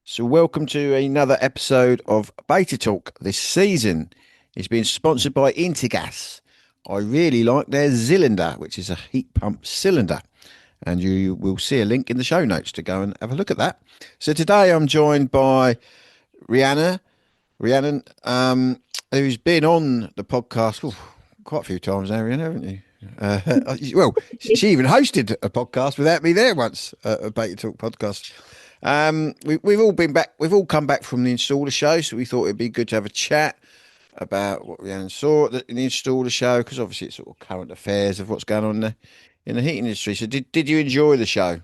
So, welcome to another episode of Beta Talk. This season is being sponsored by Intergas. I really like their cylinder, which is a heat pump cylinder, and you will see a link in the show notes to go and have a look at that. So, today I'm joined by Rhiannon, who's been on the podcast quite a few times now, Rhiannon, haven't you? Well, she even hosted a podcast without me there once, a Beta Talk podcast. We've all been back. We've all come back from the installer show, so we thought it'd be good to have a chat about what Rhiannon saw in the installer show, because obviously it's sort of current affairs of what's going on in the heating industry. So, did you enjoy the show?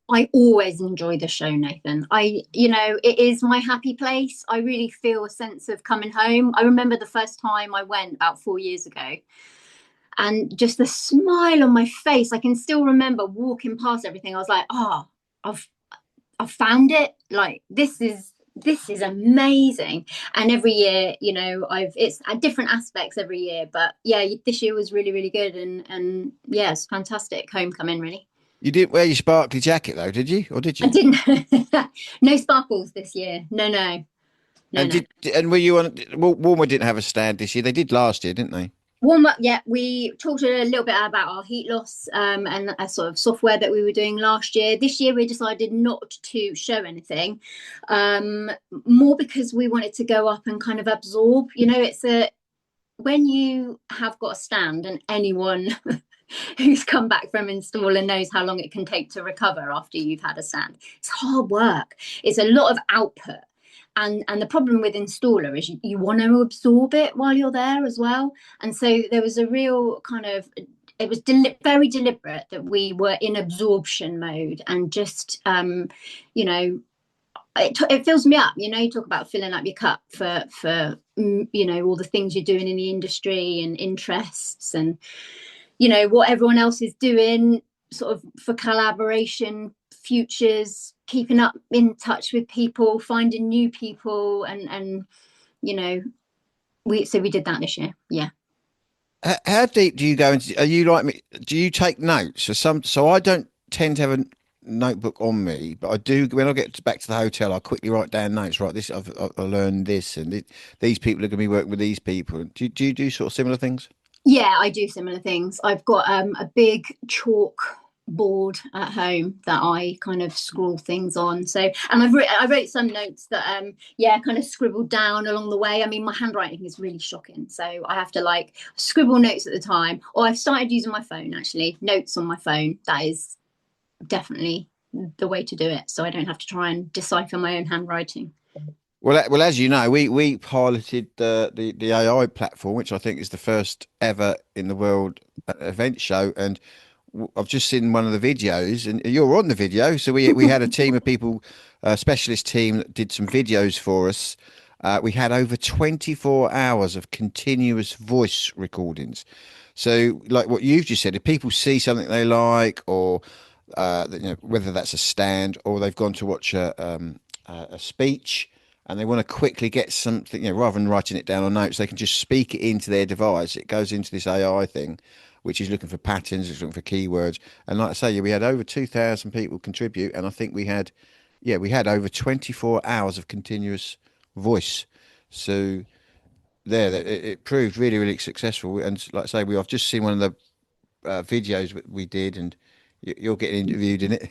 I always enjoy the show, Nathan. It is my happy place. I really feel a sense of coming home. I remember the first time I went about 4 years ago, and just the smile on my face. I can still remember walking past everything. I was like, "Oh, I've I've found it. Like this is amazing." And every year, I've it's at different aspects every year. But yeah, this year was really, really good, and yeah, it's fantastic homecoming, really. You didn't wear your sparkly jacket though, did you? Or did I you? didn't. No sparkles this year. No, no, no, And no. were you on? Walmart didn't have a stand this year. They did last year, didn't they? Warm up. Yeah, we talked a little bit about our heat loss and a sort of software that we were doing last year. This year, we decided not to show anything, more because we wanted to go up and kind of absorb. It's a when you have got a stand, and anyone who's come back from install and knows how long it can take to recover after you've had a stand. It's hard work. It's a lot of output. And the problem with installer is you want to absorb it while you're there as well. And so there was a real kind of it was very deliberate that we were in absorption mode and just you know it fills me up. You talk about filling up your cup for all the things you're doing in the industry and interests and what everyone else is doing sort of for collaboration, futures, keeping up in touch with people, finding new people, and you know we did that this year. Yeah. How deep do you go into? Are you like me? Do you take notes? So I don't tend to have a notebook on me, but I do when I get back to the hotel. I quickly write down notes. Right, this I learned this, and these people are going to be working with these people. Do you do sort of similar things? Yeah, I do similar things. I've got a big chalk board at home that I kind of scroll things on. So, and I wrote some notes that yeah, kind of scribbled down along the way. I mean, my handwriting is really shocking, so I have to like scribble notes at the time. Or I've started using my phone actually, notes on my phone. That is definitely the way to do it, so I don't have to try and decipher my own handwriting. Well, as you know, we piloted the AI platform, which I think is the first ever in the world event show, and I've just seen one of the videos, and you're on the video. So we had a team of people, a specialist team that did some videos for us. We had over 24 hours of continuous voice recordings. So, like what you've just said, if people see something they like, or whether that's a stand or they've gone to watch a speech and they want to quickly get something, rather than writing it down on notes, they can just speak it into their device. It goes into this AI thing, which is looking for patterns, it's looking for keywords. And like I say, we had over 2,000 people contribute, and I think we had over 24 hours of continuous voice. So it proved really, really successful. And like I say, I've just seen one of the videos we did, and you're getting interviewed in it.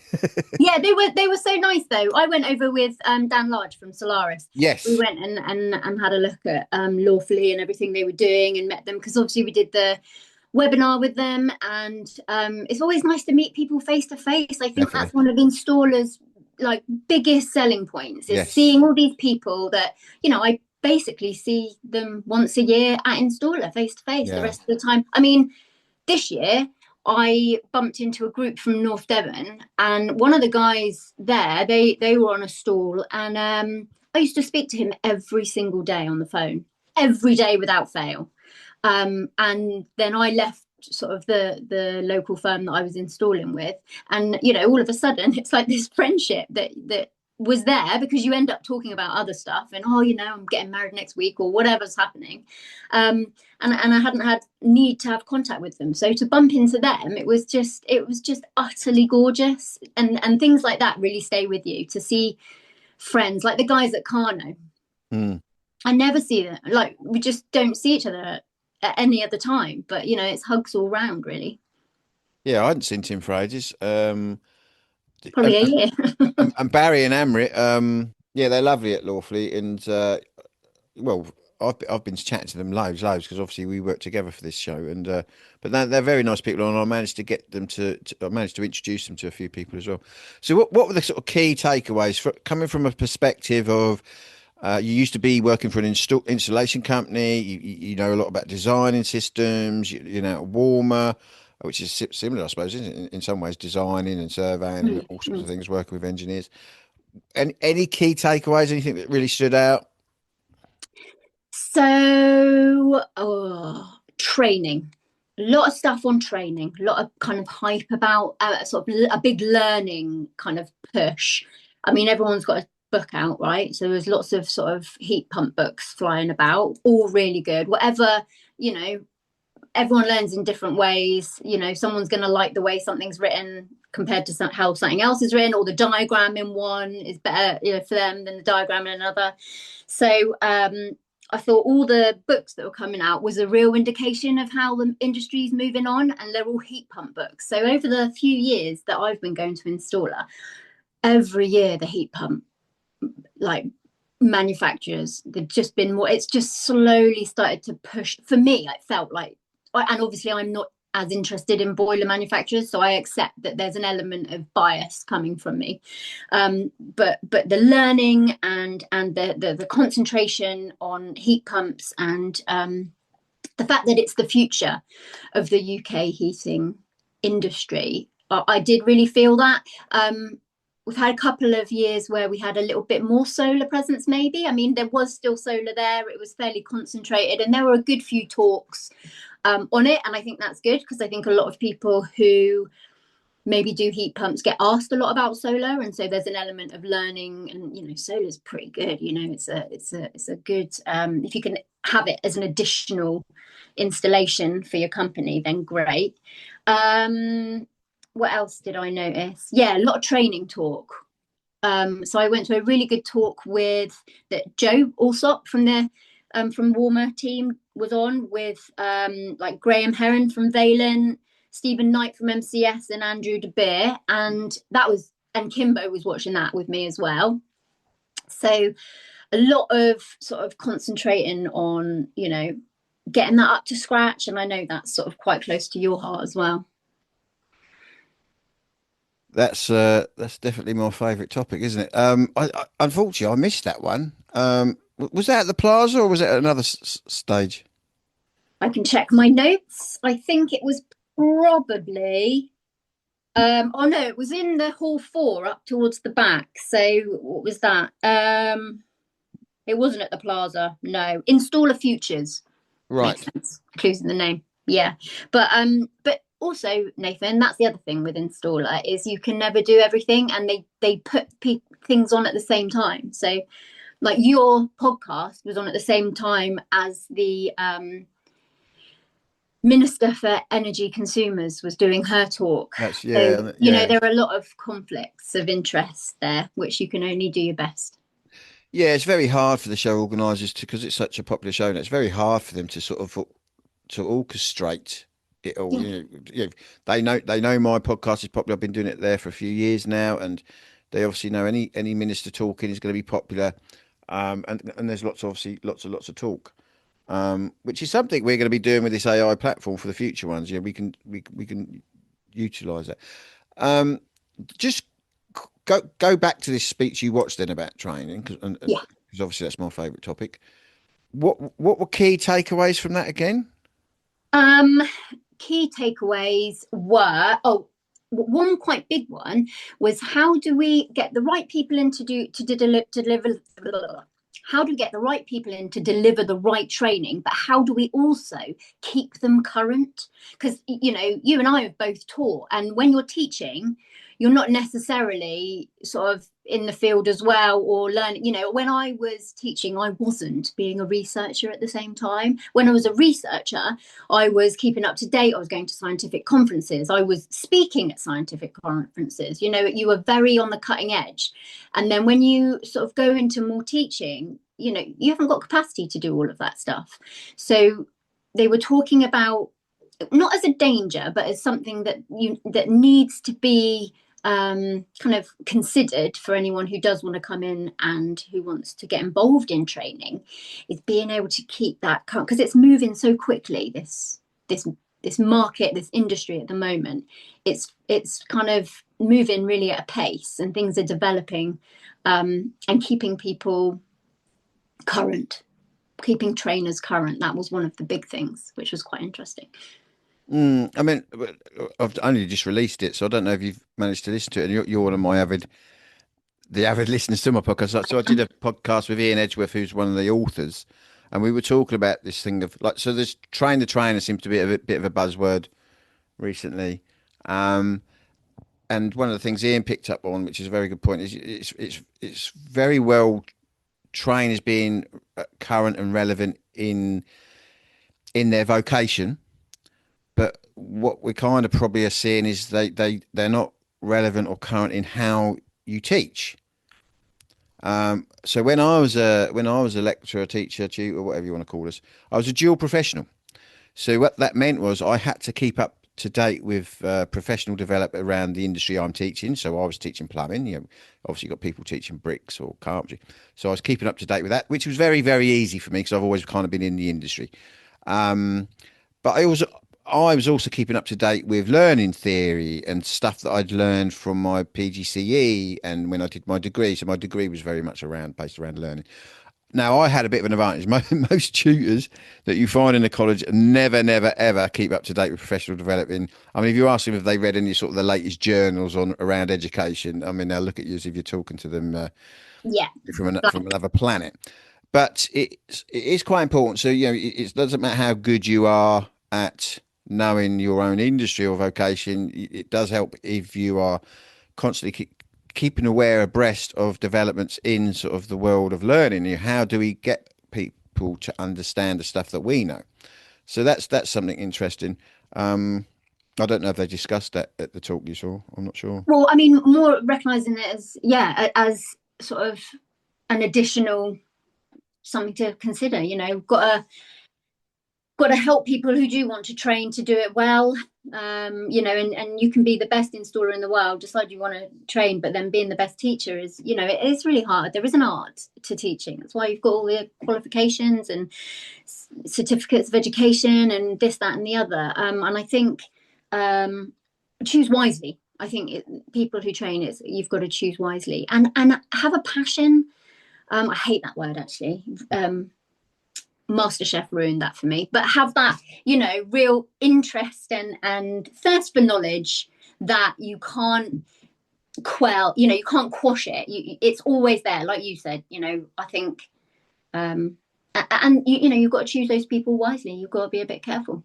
Yeah, they were so nice though. I went over with Dan Large from Solaris. We Yes, went and had a look at Lawfully and everything they were doing and met them because obviously we did the webinar with them and it's always nice to meet people face to face. I think that's definitely. one of installers like biggest selling points is Yes, seeing all these people that I basically see them once a year at installer face to face. The yeah. rest of the time, I mean, this year I bumped into a group from North Devon, and one of the guys there, they were on a stall, and I used to speak to him every single day on the phone, every day without fail. And then I left sort of the local firm that I was installing with, and all of a sudden it's like this friendship that was there because you end up talking about other stuff and I'm getting married next week or whatever's happening, and I hadn't had need to have contact with them, so to bump into them it was just utterly gorgeous, and things like that really stay with you to see friends, like the guys at Kano. Mm. I never see them. Like we just don't see each other at any other time. But it's hugs all round, really. Yeah, I hadn't seen Tim for ages. Probably a year. And Barry and Amrit, yeah, they're lovely at Lawfully, and well, I've been chatting to them loads, because obviously we work together for this show, and but they're very nice people, and I managed to get them I managed to introduce them to a few people as well. So what were the sort of key takeaways coming from a perspective of you used to be working for an installation company, you know a lot about designing systems, you know, a warmer, which is similar, I suppose, isn't it? In some ways, designing and surveying and all sorts of things, working with engineers. And any key takeaways, anything that really stood out? So, training. A lot of stuff on training, a lot of kind of hype about sort of a big learning kind of push. I mean, everyone's got a book out, right? So there's lots of sort of heat pump books flying about, all really good. Whatever, everyone learns in different ways. Someone's going to like the way something's written compared to how something else is written, or the diagram in one is better, for them than the diagram in another. So, I thought all the books that were coming out was a real indication of how the industry is moving on, and they're all heat pump books. So over the few years that I've been going to Installer, every year the heat pump like manufacturers, they've just been more. It's just slowly started to push. For me, it felt like, and obviously I'm not as interested in boiler manufacturers, so I accept that there's an element of bias coming from me. But the learning and the concentration on heat pumps, and the fact that it's the future of the UK heating industry, I did really feel that. We've had a couple of years where we had a little bit more solar presence, maybe. I mean, there was still solar there. It was fairly concentrated, and there were a good few talks on it. And I think that's good, because I think a lot of people who maybe do heat pumps get asked a lot about solar, and so there's an element of learning. And solar's pretty good. It's a good, if you can have it as an additional installation for your company, then great. What else did I notice? Yeah, a lot of training talk. So I went to a really good talk with that Joe Alsop from the from Warmer team was on, with like Graham Heron from Valent, Stephen Knight from MCS, and Andrew De Beer, and Kimbo was watching that with me as well. So a lot of sort of concentrating on getting that up to scratch, and I know that's sort of quite close to your heart as well. That's definitely my favourite topic, isn't it? I unfortunately I missed that one. Was that at the Plaza or was it at another stage? I can check my notes. I think it was probably. Oh no, it was in the hall 4 up towards the back. So what was that? It wasn't at the Plaza. No, Installer Futures. Right. Makes sense. Clues in the name. Yeah, but also, Nathan, that's the other thing with Installer, is you can never do everything, and they put things on at the same time. So like your podcast was on at the same time as the Minister for Energy Consumers was doing her talk. That's So yeah. there are a lot of conflicts of interest there, which you can only do your best. Yeah, it's very hard for the show organisers because it's such a popular show, and it's very hard for them to sort of to orchestrate it all. Yeah. They know my podcast is popular. I've been doing it there for a few years now, and they obviously know any minister talking is going to be popular. And there's lots of talk, which is something we're going to be doing with this AI platform for the future ones. Yeah, we can utilize that. Just go back to this speech you watched then about training, because Yeah. obviously that's my favourite topic. What were key takeaways from that again? Key takeaways were, one quite big one was, how do we get the right people in to deliver how do we get the right people in to deliver the right training, but how do we also keep them current? Because you and I have both taught, and when you're teaching, you're not necessarily sort of in the field as well or learning. When I was teaching, I wasn't being a researcher at the same time. When I was a researcher, I was keeping up to date. I was going to scientific conferences. I was speaking at scientific conferences. You were very on the cutting edge. And then when you sort of go into more teaching, you haven't got capacity to do all of that stuff. So they were talking about, not as a danger, but as something that needs to be kind of considered for anyone who does want to come in and who wants to get involved in training, is being able to keep that, because it's moving so quickly, this market, this industry at the moment. It's kind of moving really at a pace, and things are developing, and keeping people current, keeping trainers current. That was one of the big things, which was quite interesting. I mean, I've only just released it, so I don't know if you've managed to listen to it. And you're one of the avid listeners to my podcast. So I did a podcast with Ian Edgeworth, who's one of the authors, and we were talking about this thing of like, so there's train the trainer seems to be a bit of a buzzword recently. And one of the things Ian picked up on, which is a very good point, is it's very well trained as being current and relevant in their vocation. But what we kind of probably are seeing is they're not relevant or current in how you teach. So when I was a lecturer, teacher, tutor, whatever you want to call us, I was a dual professional. So what that meant was I had to keep up to date with professional development around the industry I'm teaching. So I was teaching plumbing. Obviously got people teaching bricks or carpentry. So I was keeping up to date with that, which was very, very easy for me because I've always kind of been in the industry. But I was also keeping up to date with learning theory and stuff that I'd learned from my PGCE and when I did my degree. So my degree was very much based around learning. Now I had a bit of an advantage. Most tutors that you find in the college never, never, ever keep up to date with professional development. I mean, if you ask them if they read any sort of the latest journals on around education, I mean, they'll look at you as if you're talking to them Yeah. from another planet. But it is quite important. So it doesn't matter how good you are at knowing your own industry or vocation. It does help if you are constantly keeping aware abreast of developments in sort of the world of learning. How do we get people to understand the stuff that we know? So that's something interesting. I don't know if they discussed that at the talk you saw. I'm not sure. Well, I mean, more recognizing it as, as sort of an additional something to consider. Got to help people who do want to train to do it well. And you can be the best installer in the world, decide you want to train, but then being the best teacher is, it is really hard. There is an art to teaching. That's why you've got all the qualifications and certificates of education and this, that, and the other. And I think choose wisely. I think people who train, you've got to choose wisely and have a passion. I hate that word actually. MasterChef ruined that for me, but have that, real interest and thirst for knowledge that you can't quell, you can't quash it. It's always there, like you said. I think, and you've got to choose those people wisely. You've got to be a bit careful.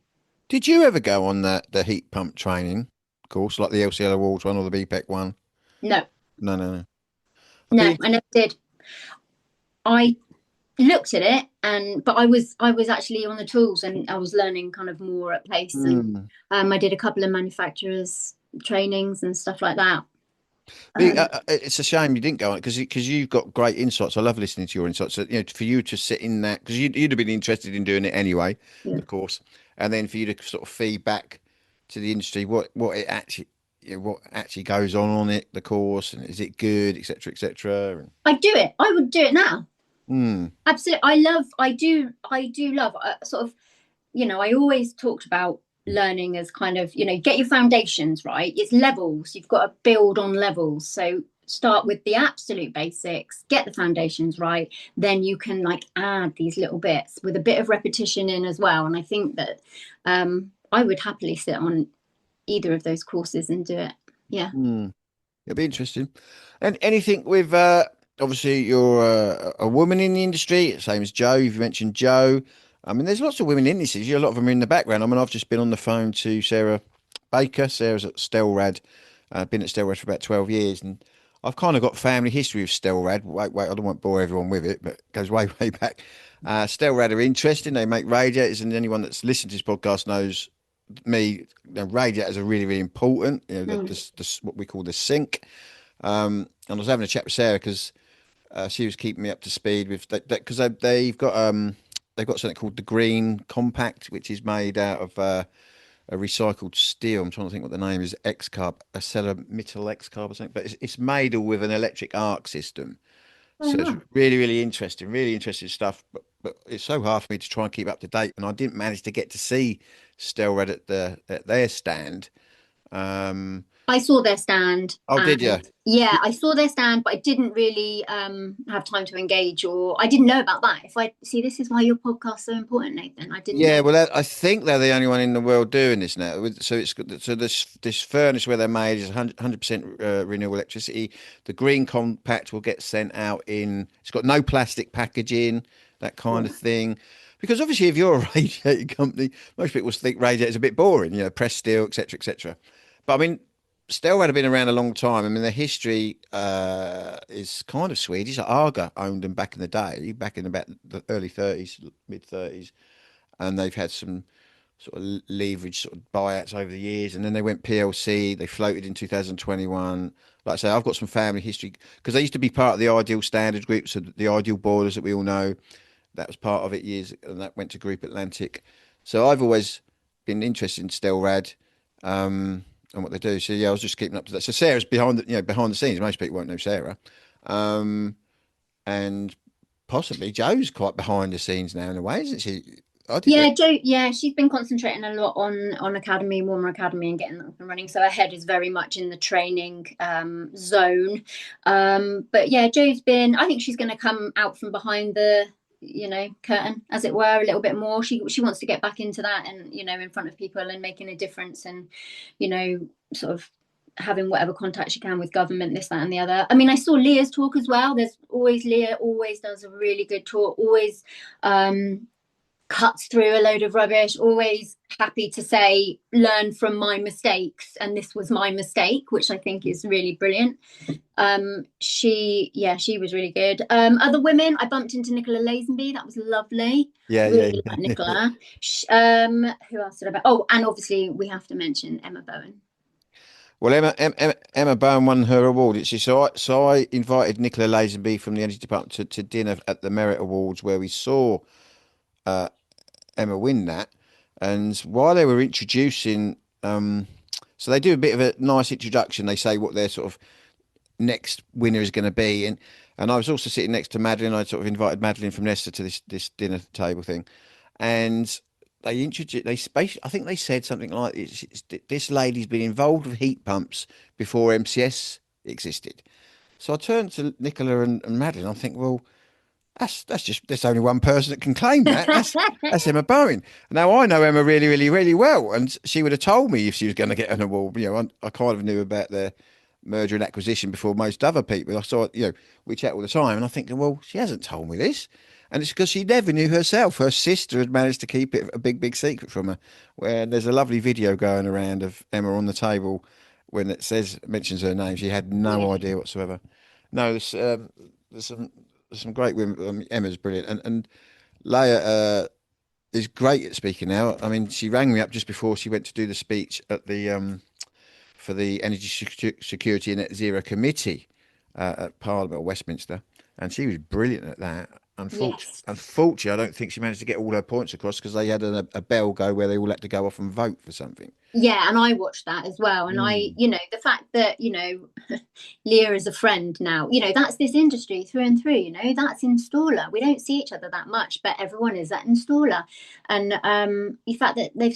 Did you ever go on the heat pump training course, like the LCL Awards one or the BPEC one? No, No. I never did. I looked at it but I was actually on the tools and I was learning kind of more at pace and I did a couple of manufacturers trainings and stuff like that. It's a shame you didn't go on it because you've got great insights. I love listening to your insights. So, for you to sit in that, because you'd have been interested in doing it anyway, Yeah. of course, and then for you to sort of feed back to the industry what it actually what actually goes on it, the course, and is it good, etc., etc. I'd do it. I would do it now. Mm. Absolutely. I do love sort of, I always talked about learning as kind of, get your foundations right. It's levels. You've got to build on levels. So start with the absolute basics, get the foundations right. Then you can like add these little bits with a bit of repetition in as well. And I think that I would happily sit on either of those courses and do it. Yeah. It'll be interesting. And anything with obviously you're a woman in the industry, same as Joe. You've mentioned Joe. I mean, there's lots of women in this industry. A lot of them are in the background. I mean, I've just been on the phone to Sarah Baker. Sarah's at Stelrad, I've been at Stelrad for about 12 years, and I've kind of got family history with Stelrad. Wait, I don't want to bore everyone with it, but it goes way, way back. Stelrad are interesting. They make radiators, and anyone that's listened to this podcast knows me. Radiators are really, really important. Mm. What we call the sink. And I was having a chat with Sarah because she was keeping me up to speed with that because they've got something called the Green Compact, which is made out of a recycled steel. I'm trying to think what the name is. X-carb, acetamithyl X-carb or something. But it's made all with an electric arc system. Oh, So it's wow. really interesting stuff. But it's so hard for me to try and keep up to date, and I didn't manage to get to see Stelrad at their stand. Um, I saw their stand, oh, did you? and yeah, I saw their stand, but I didn't really have time to engage, or I didn't know about that. If I see, this is why your podcast's so important, Nathan. I didn't Yeah, know. well, I think they're the only one in the world doing this now. So this furnace where they're made is 100% renewable electricity. The green compact will get sent out in. It's got no plastic packaging, that kind of Yeah. thing. Because obviously, if you're a radiator company, most people think radiators are a bit boring, press steel, etc., etc. But I mean, Stelrad have been around a long time. I mean, their history is kind of Swedish. Arga owned them back in the day, back in about the early 30s, mid 30s, and they've had some sort of leverage sort of buyouts over the years, and then they went PLC. They floated in 2021. Like I say, I've got some family history because they used to be part of the Ideal Standard Group, so the Ideal Boilers that we all know, that was part of it years, and that went to Group Atlantic. So I've always been interested in Stelrad and what they do. So yeah, I was just keeping up to that. So Sarah's behind the scenes. Most people won't know Sarah, um, and possibly Joe's quite behind the scenes now in a way, isn't she? I didn't. Yeah, Jo. Yeah, she's been concentrating a lot on Academy, Warmer Academy, and getting that up and running. So her head is very much in the training zone. But yeah, Jo's been. I think she's going to come out from behind the curtain, as it were, a little bit more. She wants to get back into that, and in front of people and making a difference, and sort of having whatever contact she can with government, this, that, and the other. I mean, I saw Leah's talk as well. There's always Leah always does a really good talk. Always. Cuts through a load of rubbish, always happy to say, learn from my mistakes. And this was my mistake, which I think is really brilliant. She was really good. Other women, I bumped into Nicola Lazenby. That was lovely. Yeah, yeah, Really like yeah. Nicola. Who else did I? Oh, and obviously we have to mention Emma Bowen. Well, Emma Bowen won her award. So I invited Nicola Lazenby from the Energy Department to dinner at the Merit Awards where we saw Emma win that. And while they were introducing, so they do a bit of a nice introduction. They say what their sort of next winner is going to be, and I was also sitting next to Madeline. I sort of invited Madeline from Leicester to this dinner table thing, and they introduced. I think they said something like, "This lady's been involved with heat pumps before MCS existed." So I turned to Nicola and Madeline. I think, well, that's just there's only one person that can claim that. That's Emma Bowen. Now I know Emma really, really, really well, and she would have told me if she was going to get an award. I kind of knew about their merger and acquisition before most other people. I saw, we chat all the time, and I think, well, she hasn't told me this, and it's because she never knew herself. Her sister had managed to keep it a big, big secret from her. Where there's a lovely video going around of Emma on the table when mentions her name. She had no Yeah. idea whatsoever. No, there's some great women. Emma's brilliant, and Leia is great at speaking now. I mean, she rang me up just before she went to do the speech at the for the Energy Security and Net Zero Committee at Parliament or Westminster, and she was brilliant at that. Yes. Unfortunately, I don't think she managed to get all her points across because they had a bell go where they all had to go off and vote for something. Yeah, and I watched that as well. And Mm. the fact that, Leah is a friend now, that's this industry through and through, that's installer. We don't see each other that much, but everyone is that installer. And the fact that they've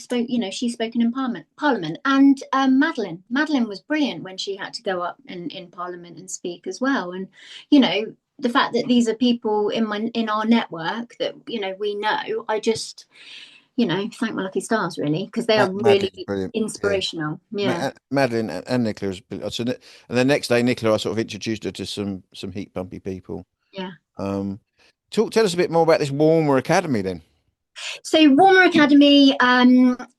she's spoken in Parliament. And Madeline was brilliant when she had to go up in Parliament and speak as well. And, the fact that these are people in our network that, we know, I just thank my lucky stars really, because they are Madeline's really brilliant. Yeah. inspirational. Yeah. Madeline and Nicola was brilliant. And the next day, Nicola, I sort of introduced her to some heat pumpy people. Yeah. Um, tell us a bit more about this Warmer Academy then. So Warmer Academy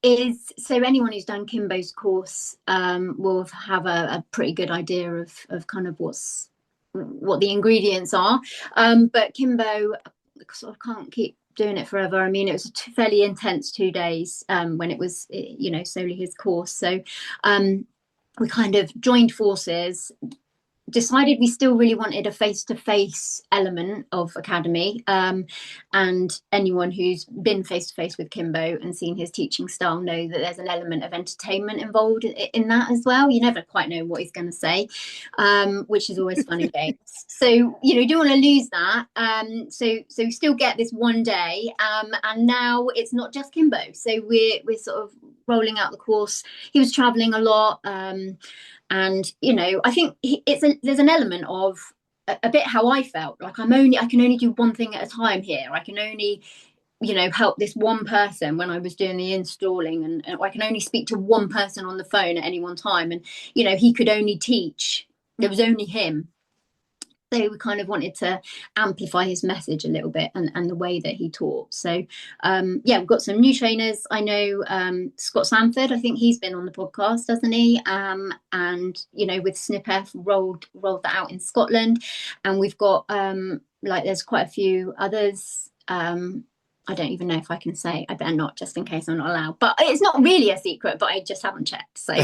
is so anyone who's done Kimbo's course will have a pretty good idea of kind of what the ingredients are. But Kimbo sort of can't keep doing it forever. I mean, it was a fairly intense 2 days when it was, solely his course. So we kind of joined forces, decided we still really wanted a face-to-face element of academy, and anyone who's been face-to-face with Kimbo and seen his teaching style know that there's an element of entertainment involved in that as well. You never quite know what he's going to say, which is always fun and games. So you don't want to lose that. So we still get this one day, and now it's not just Kimbo, so we're sort of rolling out the course. He was traveling a lot, and I think there's an element of a bit how I felt like I can only do one thing at a time here. I can only help this one person when I was doing the installing, and I can only speak to one person on the phone at any one time, and he could only teach, there was only him. So we kind of wanted to amplify his message a little bit, and the way that he taught. So we've got some new trainers. I know Scott Sanford, I think he's been on the podcast, hasn't he? And with Snip rolled that out in Scotland, and we've got there's quite a few others. I don't even know if I can say. I better not, just in case I'm not allowed. But it's not really a secret, but I just haven't checked. So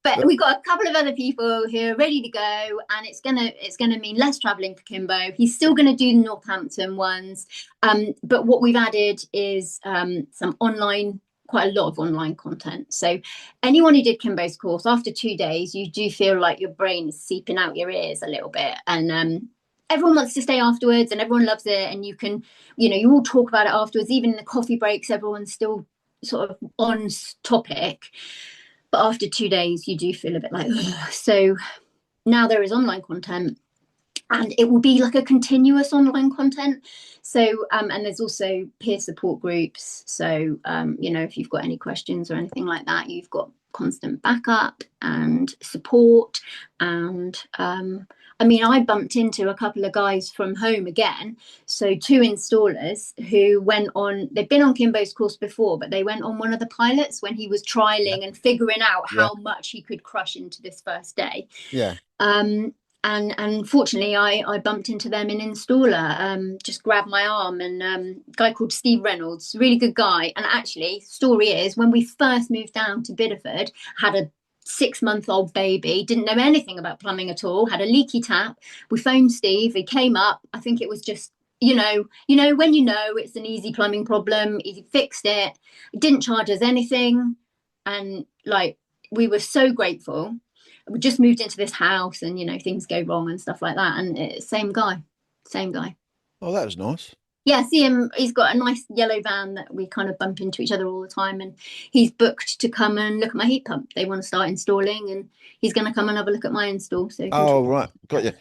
but we've got a couple of other people who are ready to go, and it's gonna mean less travelling for Kimbo. He's still gonna do the Northampton ones, but what we've added is some online, quite a lot of online content. So anyone who did Kimbo's course, after 2 days, you do feel like your brain is seeping out your ears a little bit, and everyone wants to stay afterwards, and everyone loves it, and you can, you all talk about it afterwards. Even in the coffee breaks, everyone's still sort of on topic. But after 2 days, you do feel a bit like, ugh. So now there is online content, and it will be like a continuous online content. So and there's also peer support groups. So if you've got any questions or anything like that, you've got constant backup and support. And I bumped into a couple of guys from home again. So 2 installers who they've been on Kimbo's course before, but they went on one of the pilots when he was trialing and figuring out how much he could crush into this first day. Yeah. And fortunately, I bumped into them in installer, just grabbed my arm, and a guy called Steve Reynolds, really good guy. And actually, story is, when we first moved down to Bideford, had a 6-month-old baby, didn't know anything about plumbing at all, had a leaky tap. We phoned Steve, he came up. I think it was just, when it's an easy plumbing problem, he fixed it. He didn't charge us anything. And we were so grateful. We just moved into this house, and things go wrong and stuff like that, and same guy. Oh, that was nice. Yeah, see him, he's got a nice yellow van that we kind of bump into each other all the time, and he's booked to come and look at my heat pump. They want to start installing, and he's going to come and have a look at my install. So right, got you.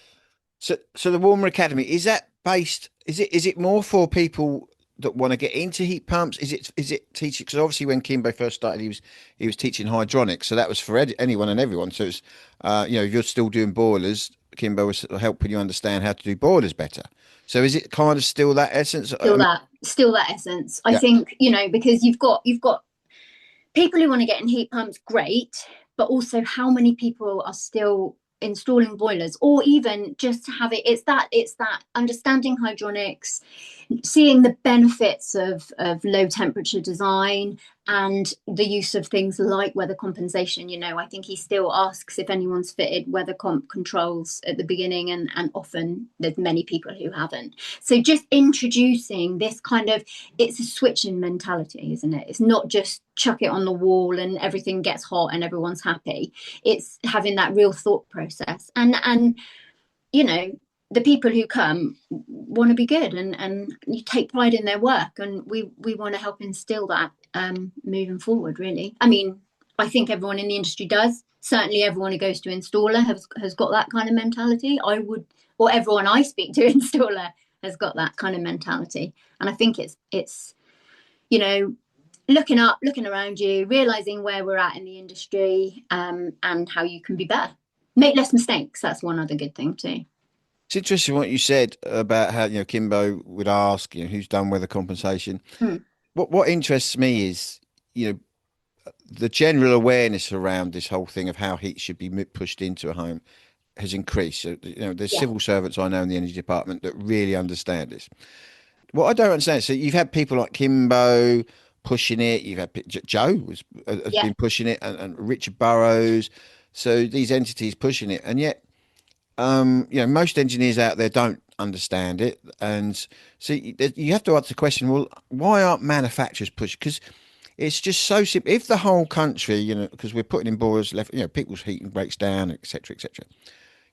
So the Warmer Academy, is that based, is it more for people that want to get into heat pumps? Is it teaching, because obviously when Kimbo first started, he was teaching hydronics, so that was for anyone and everyone. So it's you're still doing boilers, Kimbo was helping you understand how to do boilers better. So is it kind of still that essence? Still that essence. I think, because you've got people who want to get in heat pumps, great, but also how many people are still installing boilers, or even just to have it's that understanding hydronics, seeing the benefits of low temperature design and the use of things like weather compensation. I think he still asks if anyone's fitted weather comp controls at the beginning, and often there's many people who haven't. So just introducing this kind of, it's a switching mentality, isn't it? It's not just chuck it on the wall and everything gets hot and everyone's happy. It's having that real thought process, and the people who come want to be good, and you take pride in their work, and we want to help instill that moving forward, really. I think everyone in the industry does. Certainly everyone who goes to installer has got that kind of mentality. Or everyone I speak to installer has got that kind of mentality. And I think it's looking up, looking around you, realizing where we're at in the industry, and how you can be better, make less mistakes. That's one other good thing too. It's interesting what you said about how, Kimbo would ask, who's done weather compensation. Hmm. What interests me is, you know, the general awareness around this whole thing of how heat should be pushed into a home has increased. So, there's Yeah, civil servants I know in the energy department that really understand this. What I don't understand, so you've had people like Kimbo pushing it. You've had Joe has yeah, been pushing it, and Richard Burrows. So these entities pushing it, and yet, most engineers out there don't understand it, and so you have to ask the question: well, why aren't manufacturers pushing? Because it's just so simple. If the whole country, because we're putting in boilers, left, people's heating breaks down, etc., etc.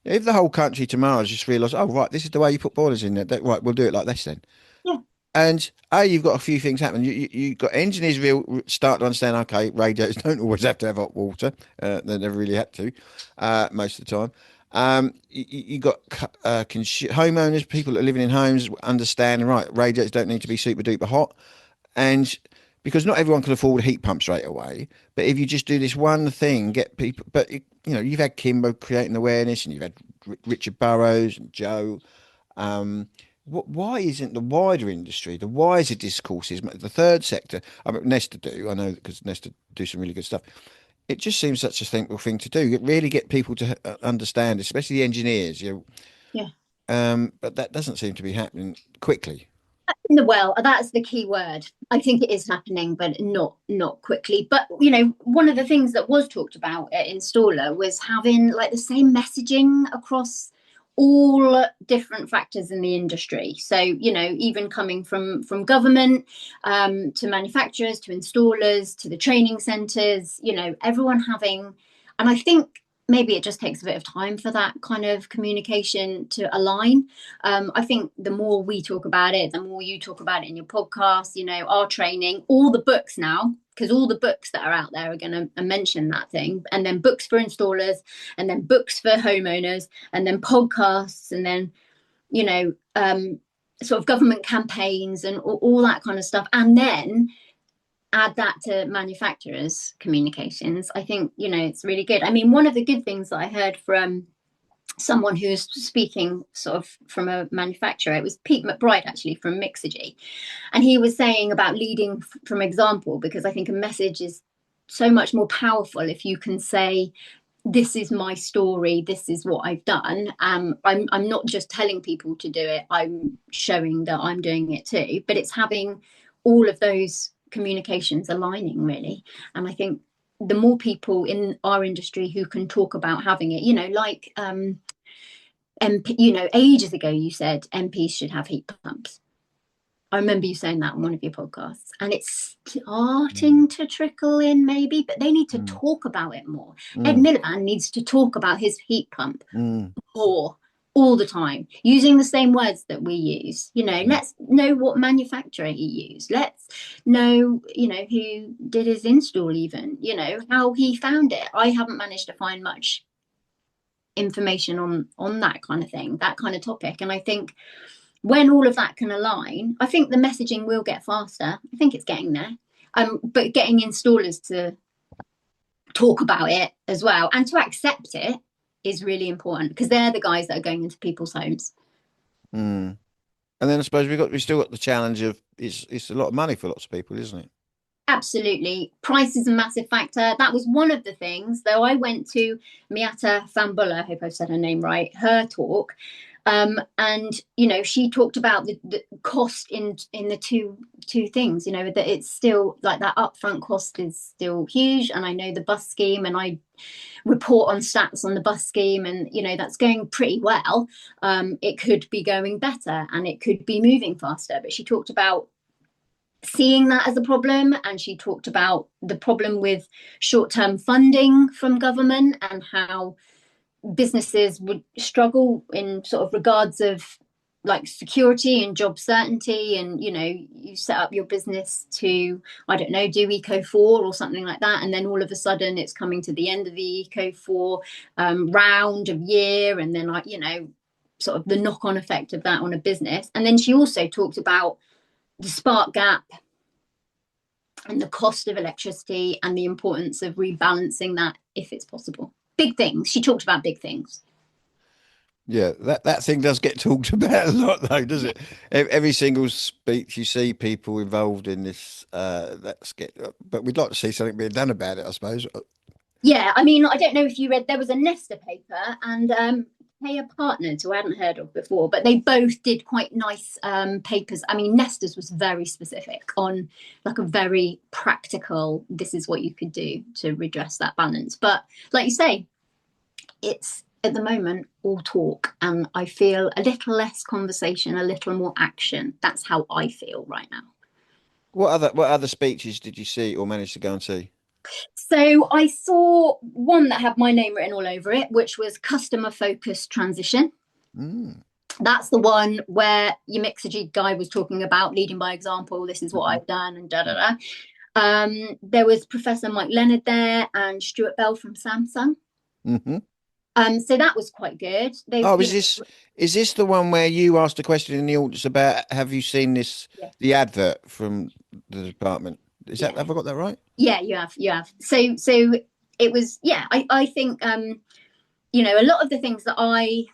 If the whole country tomorrow just realised, oh right, this is the way you put boilers in there. Right, we'll do it like this then. yeah, And you've got a few things happen. You've got engineers start to understand. Okay, radiators don't always have to have hot water. They never really had to, most of the time. You got homeowners, people that are living in homes, understand. Right, radiators don't need to be super duper hot, and because not everyone can afford a heat pump straight away. But if you just do this one thing, get people. But you've had Kimbo creating awareness, and you've had Richard Burrows and Joe. Why isn't the wider industry, the wiser discourses, the third sector? I mean, Nesta do. I know because Nesta do some really good stuff. It just seems such a simple thing to do. Really get people to understand, especially the engineers. yeah. But that doesn't seem to be happening quickly. Well, that's the key word. I think it is happening, but not quickly. But one of the things that was talked about at Installer was having like the same messaging across all different factors in the industry. So even coming from government, to manufacturers, to installers, to the training centres, everyone having, and I think maybe it just takes a bit of time for that kind of communication to align. I think the more we talk about it, the more you talk about it in your podcast, our training, all the books now, because all the books that are out there are going to mention that thing, and then books for installers, and then books for homeowners, and then podcasts, and then, sort of government campaigns and all that kind of stuff. And then add that to manufacturers' communications. I think, it's really good. I mean, one of the good things that I heard from someone who's speaking sort of from a manufacturer. It was Pete McBride actually from Mixergy, and he was saying about leading from example, because I think a message is so much more powerful if you can say, this is my story, this is what I've done. I'm not just telling people to do it, I'm showing that I'm doing it too. But it's having all of those communications aligning really. And I think the more people in our industry who can talk about having it, like MP, ages ago you said MPs should have heat pumps. I remember you saying that on one of your podcasts, and it's Mm, starting to trickle in, maybe, but they need to mm, talk about it more. Ed mm, Miliband needs to talk about his heat pump mm, more, all the time, using the same words that we use. mm, Let's know what manufacturer he used. Let's know, who did his install, even, how he found it. I haven't managed to find much information on that kind of thing, that kind of topic. And I think when all of that can align, I think the messaging will get faster. I think it's getting there. But getting installers to talk about it as well and to accept it is really important, because they're the guys that are going into people's homes. mm. And then I suppose we still got the challenge of it's a lot of money for lots of people, isn't it? Absolutely. Price is a massive factor. That was one of the things, though. I went to Miata Fambulla, I hope I've said her name right, her talk. And she talked about the cost in the two things, that it's still like that upfront cost is still huge. And I know the bus scheme, and I report on stats on the bus scheme, and that's going pretty well. It could be going better, and it could be moving faster. But she talked about seeing that as a problem, and she talked about the problem with short-term funding from government, and how businesses would struggle in sort of regards of like security and job certainty. And you set up your business to, I don't know, do eco 4 or something like that, and then all of a sudden it's coming to the end of the eco 4 round of year, and then sort of the knock-on effect of that on a business. And then she also talked about the spark gap and the cost of electricity, and the importance of rebalancing that if it's possible. Big things. She talked about big things. Yeah, that thing does get talked about a lot, though, does it? Every single speech you see people involved in this, that's get. But we'd like to see something being done about it, I suppose. Yeah, I mean, I don't know if you read, there was a Nesta paper and Kaya Partners, who I hadn't heard of before, but they both did quite nice papers. I mean, Nesta's was very specific on like a very practical, this is what you could do to redress that balance. But like you say, it's at the moment all talk, and I feel a little less conversation, a little more action. That's how I feel right now. What other speeches did you see or manage to go and see? So I saw one that had my name written all over it, which was customer focused transition. Mm. That's the one where your Mixergy guy was talking about leading by example. This is what Hmm. I've done, and da da da. There was Professor Mike Leonard there and Stuart Bell from Samsung. Hmm. So that was quite good. They, Oh, you is this the one where you asked a question in the audience about have you seen this know, the advert from the department? Is that yeah, have I got that right? yeah, you have. So it was, yeah. I think a lot of the things that I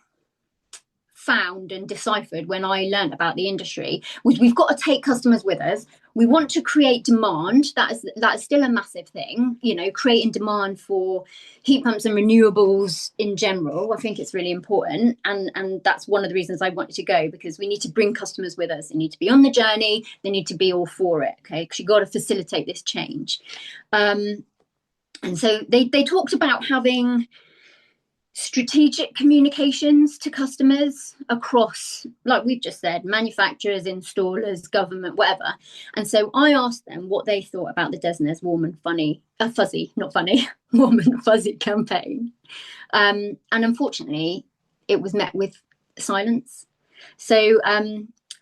found and deciphered when I learned about the industry was we've got to take customers with us. We want to create demand. That is still a massive thing, creating demand for heat pumps and renewables in general. I think it's really important. And that's one of the reasons I wanted to go, because we need to bring customers with us. They need to be on the journey, they need to be all for it. Okay. Because you've got to facilitate this change. And so they talked about having strategic communications to customers across, like we've just said, manufacturers, installers, government, whatever. And so I asked them what they thought about the Desner's warm and funny, fuzzy, not funny, warm and fuzzy campaign. And unfortunately, it was met with silence. So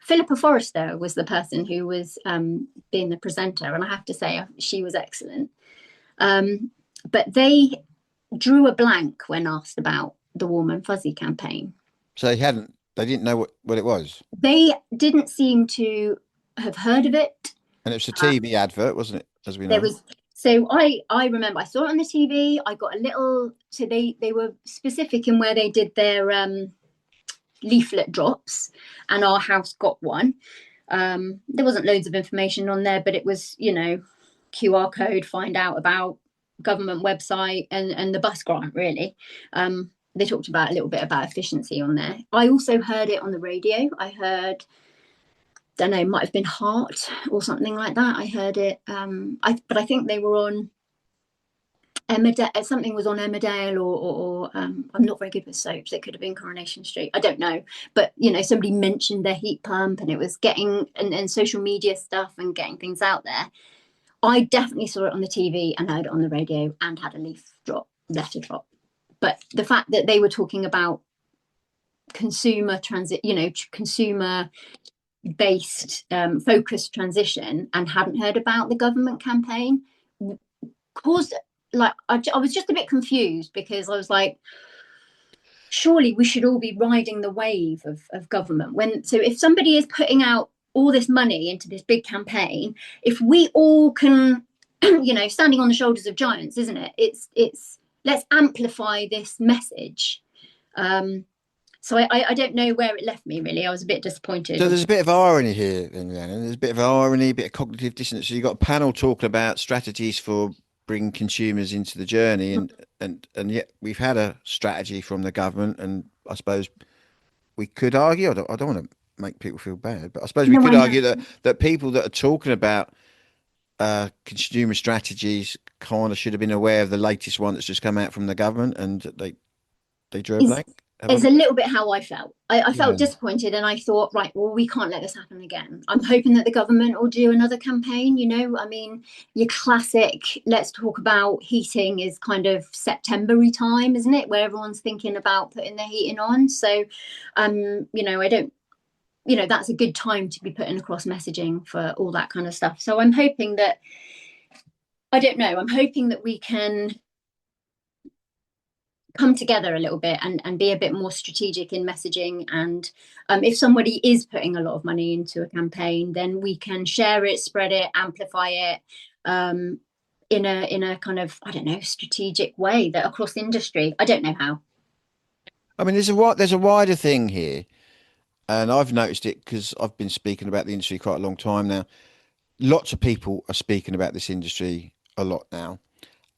Philippa Forrester was the person who was being the presenter, and I have to say she was excellent. But they drew a blank when asked about the Warm and Fuzzy campaign. So they didn't know what it was. They didn't seem to have heard of it. And it was a Uh, TV advert, wasn't it? As we there know. was so I remember I saw it on the TV. I got a little, so they were specific in where they did their leaflet drops, and our house got one. There wasn't loads of information on there, but it was, QR code, find out about government website and the bus grant, really. They talked about a little bit about efficiency on there. I also heard it on the radio. I heard, don't know, might have been Heart or something like that. I heard it. But I think they were on Emmerdale. Something was on Emmerdale, or I'm not very good with soaps. It could have been Coronation Street. I don't know, but somebody mentioned their heat pump, and it was getting and social media stuff and getting things out there. I definitely saw it on the TV and heard it on the radio and had a letter drop. But the fact that they were talking about consumer transit, consumer based focused transition, and hadn't heard about the government campaign, caused, like, I was just a bit confused, because I was like, surely we should all be riding the wave of government. So if somebody is putting out all this money into this big campaign, if we all can, standing on the shoulders of giants, isn't it? It's let's amplify this message. So I don't know where it left me, really. I was a bit disappointed. So there's a bit of irony here, then, Rhiannon. There's a bit of irony, a bit of cognitive dissonance. So you've got a panel talking about strategies for bringing consumers into the journey, and yet we've had a strategy from the government, and I suppose we could argue. I don't want to make people feel bad, but I suppose we No, could I know. argue that people that are talking about consumer strategies kind of should have been aware of the latest one that's just come out from the government, and they drew a It's blank. Have I it's got a that? little bit how I felt. I felt Yeah. disappointed, and I thought, right, well, we can't let this happen again. I'm hoping that the government will do another campaign. I mean, your classic, let's talk about heating is kind of September-y time, isn't it? Where everyone's thinking about putting their heating on. So, I don't, that's a good time to be putting across messaging for all that kind of stuff. So I'm hoping that, I don't know, I'm hoping that we can come together a little bit and be a bit more strategic in messaging. And if somebody is putting a lot of money into a campaign, then we can share it, spread it, amplify it, in a kind of, I don't know, strategic way that across industry. I don't know how. I mean, there's a wider thing here, and I've noticed it because I've been speaking about the industry quite a long time now. Lots of people are speaking about this industry a lot now.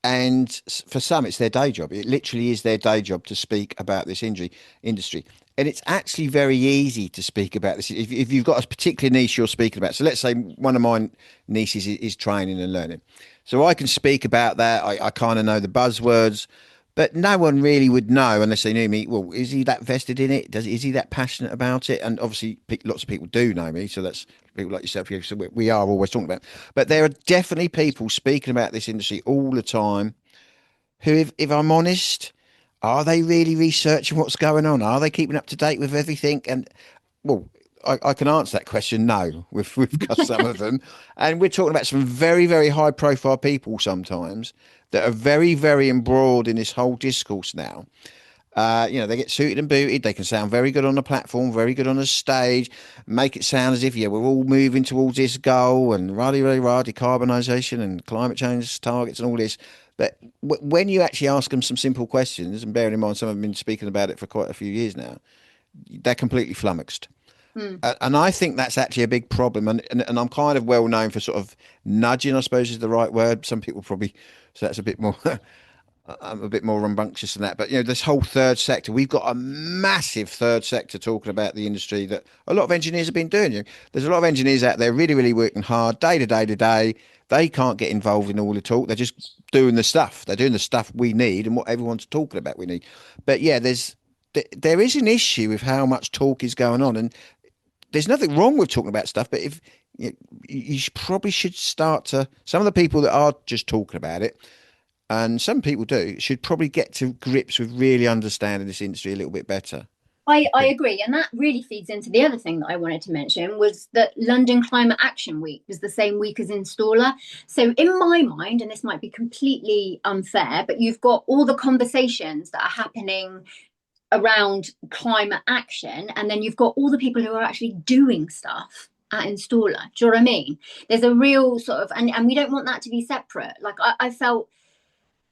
And for some, it's their day job. It literally is their day job to speak about this industry. And it's actually very easy to speak about this. If you've got a particular niche you're speaking about. So let's say one of my niches is training and learning. So I can speak about that. I kind of know the buzzwords, but no one really would know unless they knew me. Well, is he that vested in it? Is he that passionate about it? And obviously, lots of people do know me. So that's people like yourself. So we are always talking about it. But there are definitely people speaking about this industry all the time who, if I'm honest, are they really researching what's going on? Are they keeping up to date with everything? And well, I can answer that question. No, we've got some of them, and we're talking about some very, very high profile people sometimes that are very, very embroiled in this whole discourse now. They get suited and booted. They can sound very good on the platform, very good on the stage, make it sound as if, yeah, we're all moving towards this goal and rah, decarbonisation and climate change targets and all this. But when you actually ask them some simple questions, and bearing in mind some of them have been speaking about it for quite a few years now, they're completely flummoxed. Hmm. And I think that's actually a big problem. And I'm kind of well known for sort of nudging, I suppose is the right word. Some people probably, so that's a bit more I'm a bit more rambunctious than that. But this whole third sector, we've got a massive third sector talking about the industry that a lot of engineers have been doing. There's a lot of engineers out there really, really working hard day to day to day. They can't get involved in all the talk. They're just doing the stuff. They're doing the stuff we need and what everyone's talking about we need. But yeah, there is an issue with how much talk is going on, and there's nothing wrong with talking about stuff. But if you probably should start to some of the people that are just talking about it, and some people do, should probably get to grips with really understanding this industry a little bit better. I agree. And that really feeds into the other thing that I wanted to mention was that London Climate Action Week was the same week as Installer. So in my mind, and this might be completely unfair, but you've got all the conversations that are happening around climate action, and then you've got all the people who are actually doing stuff at Installer. Do you know what I mean? There's a real sort of, and we don't want that to be separate. Like I felt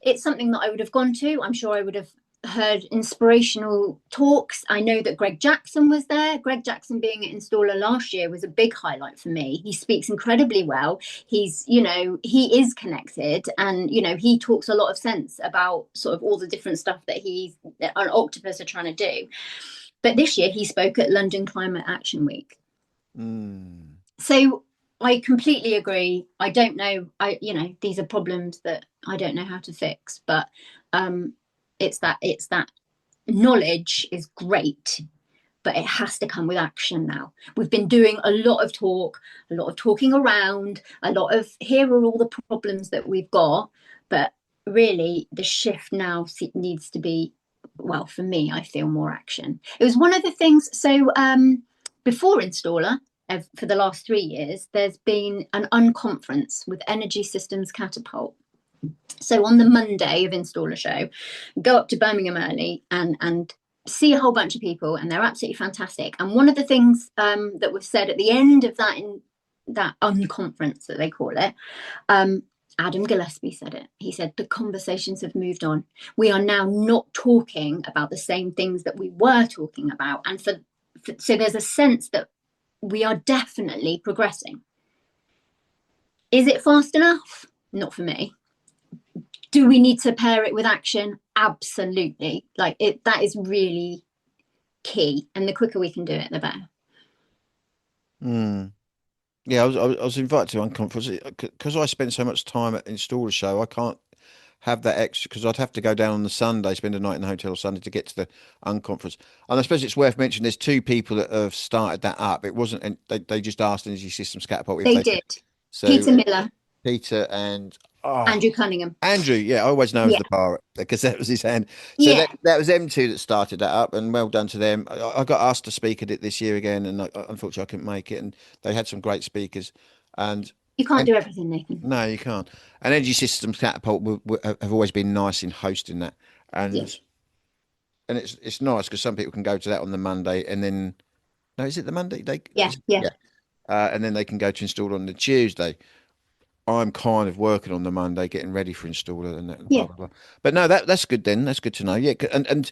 it's something that I would have gone to. I'm sure I would have heard inspirational talks. I know that Greg Jackson was there. Greg Jackson being at Installer last year was a big highlight for me. He speaks incredibly well. He is connected, and he talks a lot of sense about sort of all the different stuff that an Octopus are trying to do. But this year he spoke at London Climate Action Week. Mm. So I completely agree. I don't know. These are problems that I don't know how to fix, but it's that knowledge is great, but it has to come with action now. We've been doing a lot of talk, a lot of talking around, a lot of here are all the problems that we've got, but really the shift now needs to be, well, for me, I feel more action. It was one of the things. So before Installer, for the last 3 years, there's been an unconference with Energy Systems Catapult. So on the Monday of Installer Show, go up to Birmingham early and see a whole bunch of people, and they're absolutely fantastic. And one of the things that was said at the end of that unconference that they call it, Adam Gillespie said it. He said the conversations have moved on. We are now not talking about the same things that we were talking about, and so there's a sense that we are definitely progressing. Is it fast enough? Not for me. Do we need to pair it with action? Absolutely. That is really key. And the quicker we can do it, the better. Mm. Yeah, I was invited to one conference because I spend so much time at Installer Show. I can't have that extra because I'd have to go down on the Sunday, spend a night in the hotel Sunday to get to the unconference. And I suppose it's worth mentioning there's two people that have started that up. It wasn't, and they just asked Energy Systems Catapult if They they could. did. So Peter Miller, Peter and Andrew Cunningham. Andrew, yeah, I always know him as Yeah. the pirate because that was his hand. So Yeah. that was them two that started that up, and well done to them. I got asked to speak at it this year again, and unfortunately I couldn't make it. And they had some great speakers, and You can't and do everything, Nathan. no, you can't. And Energy Systems Catapult have always been nice in hosting that, Yeah. and it's nice because some people can go to that on the Monday, and then no, is it the Monday? Yeah. Yeah. Yeah, and then they can go to install on the Tuesday. I'm kind of working on the Monday, getting ready for installer and that, and blah Yeah. blah blah. But no, that's good then. That's good to know. Yeah, and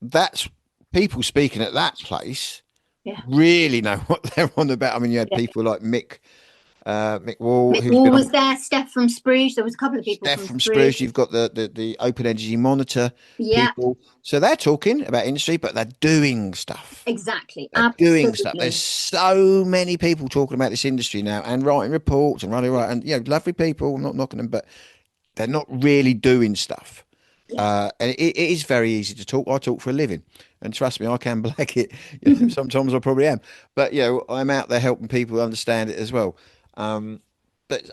that's people speaking at that place Yeah. really know what they're on about. I mean, you had Yeah. people like Mick Wall, Mick who's Wall been on was there, Steph from Spruce. There was a couple of people Steph from from Spruce. Spruce. You've got the Open Energy Monitor Yeah, people. So they're talking about industry, but they're doing stuff. exactly. They're doing stuff. There's Absolutely. so many people talking about this industry now and writing reports and running right and lovely people. I'm not knocking them, but they're not really doing stuff. Yeah. And it is very easy to talk. I talk for a living, and trust me, I can black it. Sometimes I probably am, but I'm out there helping people understand it as well. Um, but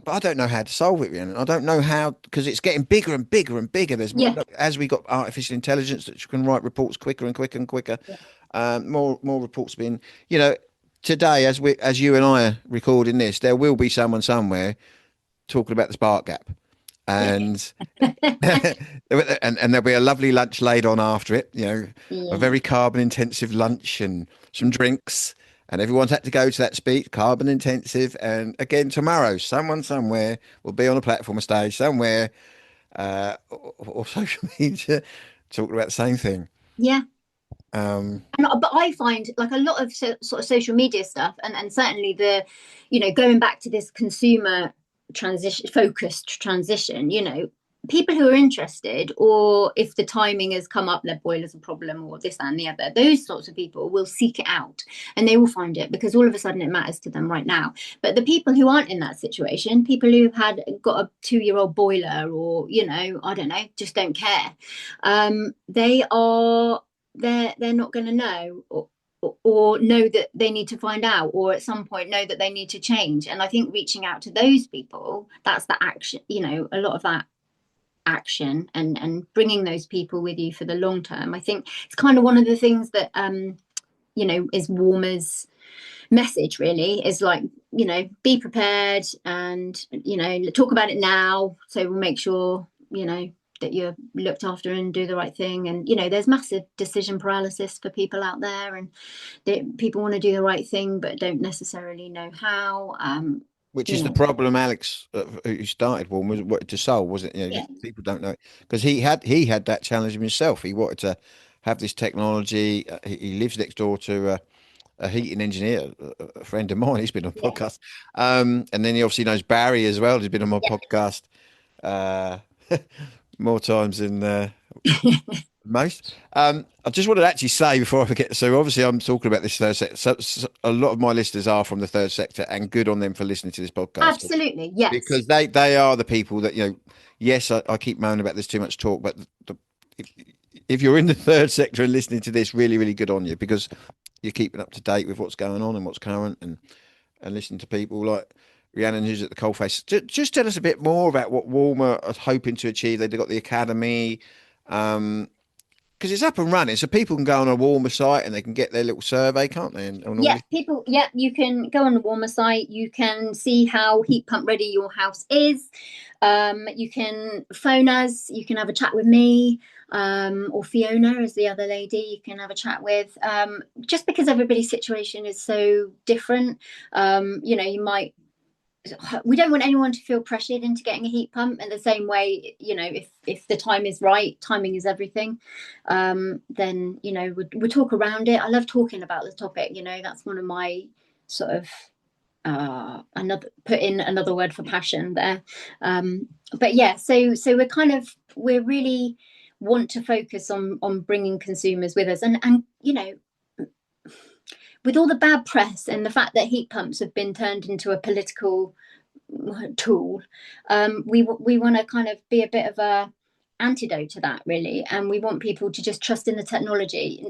I don't know how to solve it, Rhiannon. I don't know how because it's getting bigger and bigger and bigger. There's more Yeah. as we got artificial intelligence that can write reports quicker and quicker and quicker. Yeah. More reports being, today as you and I are recording this, there will be someone somewhere talking about the spark gap, and and there'll be a lovely lunch laid on after it, a Yeah. very carbon intensive lunch and some drinks. And everyone's had to go to that speech, carbon intensive. And again, tomorrow, someone somewhere will be on a platform, a stage somewhere, or social media talking about the same thing. Yeah. Um, But I find like a lot of sort of social media stuff, and certainly going back to this consumer transition focused transition, people who are interested, or if the timing has come up, their boiler's a problem, or this that, and the other, those sorts of people will seek it out and they will find it because all of a sudden it matters to them right now. But the people who aren't in that situation, people who've got a 2-year-old boiler, or I don't know, just don't care, they are they're not going to know, or know that they need to find out, or at some point know that they need to change. And I think reaching out to those people, that's the action, a lot of that action, and bringing those people with you for the long term. I think it's kind of one of the things that is Warmer's message, really, is like, be prepared, and talk about it now, so we'll make sure that you're looked after and do the right thing. And there's massive decision paralysis for people out there, and people want to do the right thing but don't necessarily know how. which you is the know problem Alex, who started one, was wanted to solve, wasn't it? yeah, People don't know it because he had that challenge himself. He wanted to have this technology. He lives next door to a heating engineer, a friend of mine. He's been on a yeah, podcast. And then he obviously knows Barry as well. He's been on my yeah. podcast uh, more times than most. I just wanted to actually say before I forget. So obviously, I'm talking about this third sector. So a lot of my listeners are from the third sector, and good on them for listening to this podcast Absolutely, yes. because they are the people that Yes, I keep moaning about there's too much talk, but if, if you're in the third sector and listening to this, really, really good on you because you're keeping up to date with what's going on and what's current, and listening to people like Rhiannon, who's at the coalface. Just tell us a bit more about what Walmer are hoping to achieve. They've got the academy, because it's up and running, so people can go on a Walmer site and they can get their little survey, can't they? And all Yeah, this. people. Yeah, you can go on the Warmer site. You can see how heat pump ready your house is. You can phone us. You can have a chat with me, or Fiona, as the other lady. You can have a chat with. Just because everybody's situation is so different, you might. We don't want anyone to feel pressured into getting a heat pump. In the same way, if the time is right, timing is everything. Then we talk around it. I love talking about the topic. That's one of my sort of another put in another word for passion there. But yeah, so we're really want to focus on bringing consumers with us, and with all the bad press and the fact that heat pumps have been turned into a political tool, we want to kind of be a bit of a antidote to that, really, and we want people to just trust in the technology.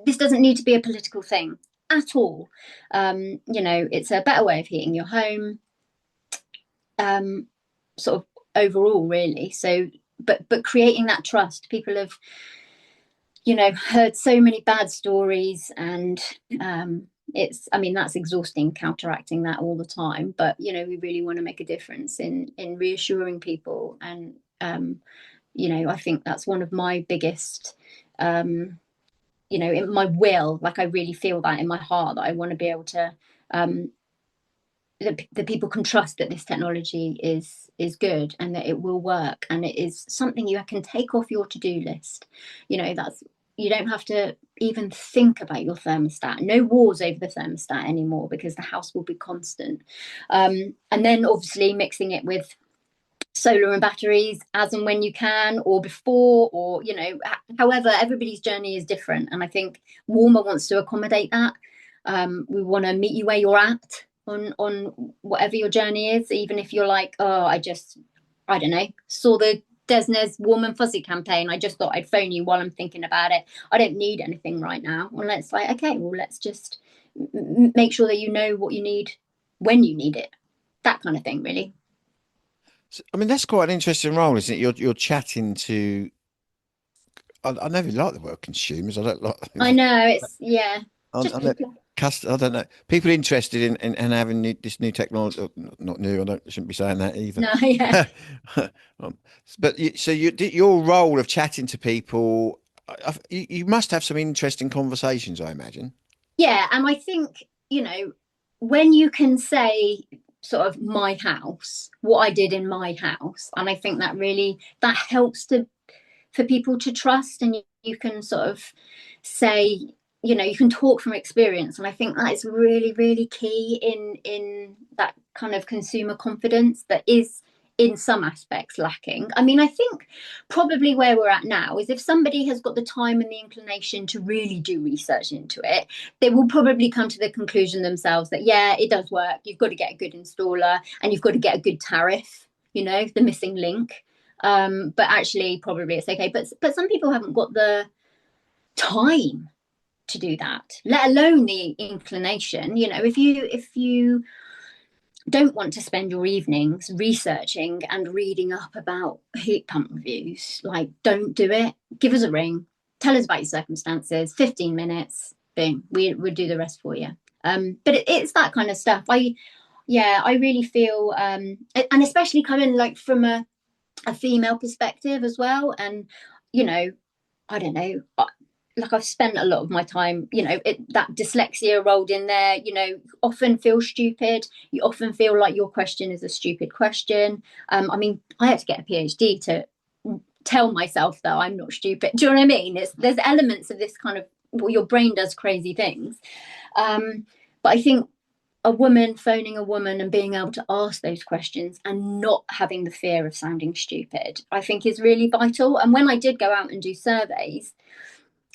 This doesn't need to be a political thing at all. It's a better way of heating your home, sort of overall, really. So but creating that trust. People have heard so many bad stories, and that's exhausting, counteracting that all the time. But we really want to make a difference in reassuring people. And I think that's one of my biggest, in my will, like I really feel that in my heart, that I want to be able to, that people can trust that this technology is good, and that it will work, and it is something you can take off your to-do list. That's you don't have to even think about your thermostat. No wars over the thermostat anymore because the house will be constant. And then obviously mixing it with solar and batteries as and when you can, or before, or however, everybody's journey is different, and I think Warmer wants to accommodate that. We want to meet you where you're at on whatever your journey is, even if you're like, oh, I don't know, saw the Desnes Warm and Fuzzy campaign, I just thought I'd phone you while I'm thinking about it, I don't need anything right now. Well, let's like, okay, well, let's just make sure that you know what you need when you need it, that kind of thing, really. I mean, that's quite an interesting role, isn't it? You're chatting to. I never like the word consumers. I don't like. I know, it's, yeah, just I know, people. I don't know. People interested in having this new technology. Not new. Shouldn't be saying that either. No, yeah. But your role of chatting to people, you must have some interesting conversations, I imagine. Yeah, and I think, when you can say sort of my house, what I did in my house, and I think that helps to for people to trust, and you can sort of say, you can talk from experience, and I think that is really, really key in that kind of consumer confidence that is in some aspects lacking. I mean, I think probably where we're at now is if somebody has got the time and the inclination to really do research into it, they will probably come to the conclusion themselves that, yeah, it does work. You've got to get a good installer and you've got to get a good tariff, the missing link. But actually, probably it's okay. But some people haven't got the time to do that, let alone the inclination. If you don't want to spend your evenings researching and reading up about heat pump reviews, like, don't do it. Give us a ring, tell us about your circumstances, 15 minutes, boom, we'll do the rest for you. But it's that kind of stuff. I really feel, and especially coming like from a female perspective as well. And, I don't know, like I've spent a lot of my time, that dyslexia rolled in there, often feel stupid. You often feel like your question is a stupid question. I mean, I had to get a PhD to tell myself that I'm not stupid. Do you know what I mean? There's elements of this kind of, well, your brain does crazy things. But I think a woman phoning a woman and being able to ask those questions and not having the fear of sounding stupid, I think is really vital. And when I did go out and do surveys,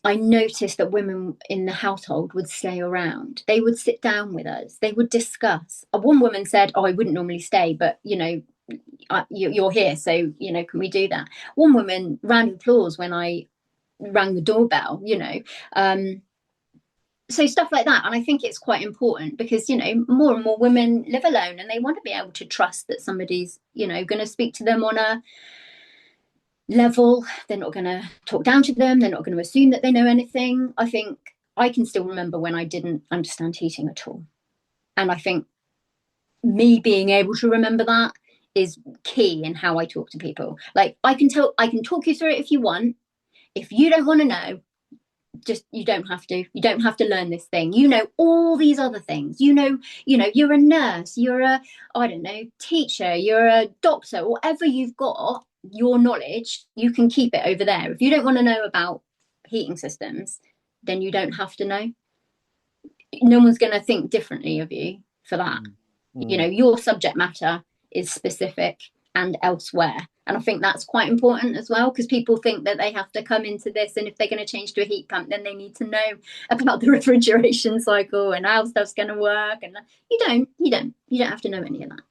I noticed that women in the household would stay around. They would sit down with us. They would discuss. One woman said, "Oh, I wouldn't normally stay, but you're here, so can we do that?" One woman, round of applause when I rang the doorbell. So stuff like that, and I think it's quite important because more and more women live alone, and they want to be able to trust that somebody's going to speak to them on a level. They're not going to talk down to them. They're not going to assume that they know anything. I think I can still remember when I didn't understand heating at all, and I think me being able to remember that is key in how I talk to people. Like, I can talk you through it if you want. If you don't want to know, just, you don't have to learn this thing. All these other things. You're a nurse, you're a, I don't know, teacher, you're a doctor, whatever you've got, your knowledge, you can keep it over there. If you don't want to know about heating systems, then you don't have to know. No one's going to think differently of you for that. Your subject matter is specific and elsewhere. And I think that's quite important as well, because people think that they have to come into this, and if they're going to change to a heat pump, then they need to know about the refrigeration cycle and how stuff's going to work. And you don't have to know any of that.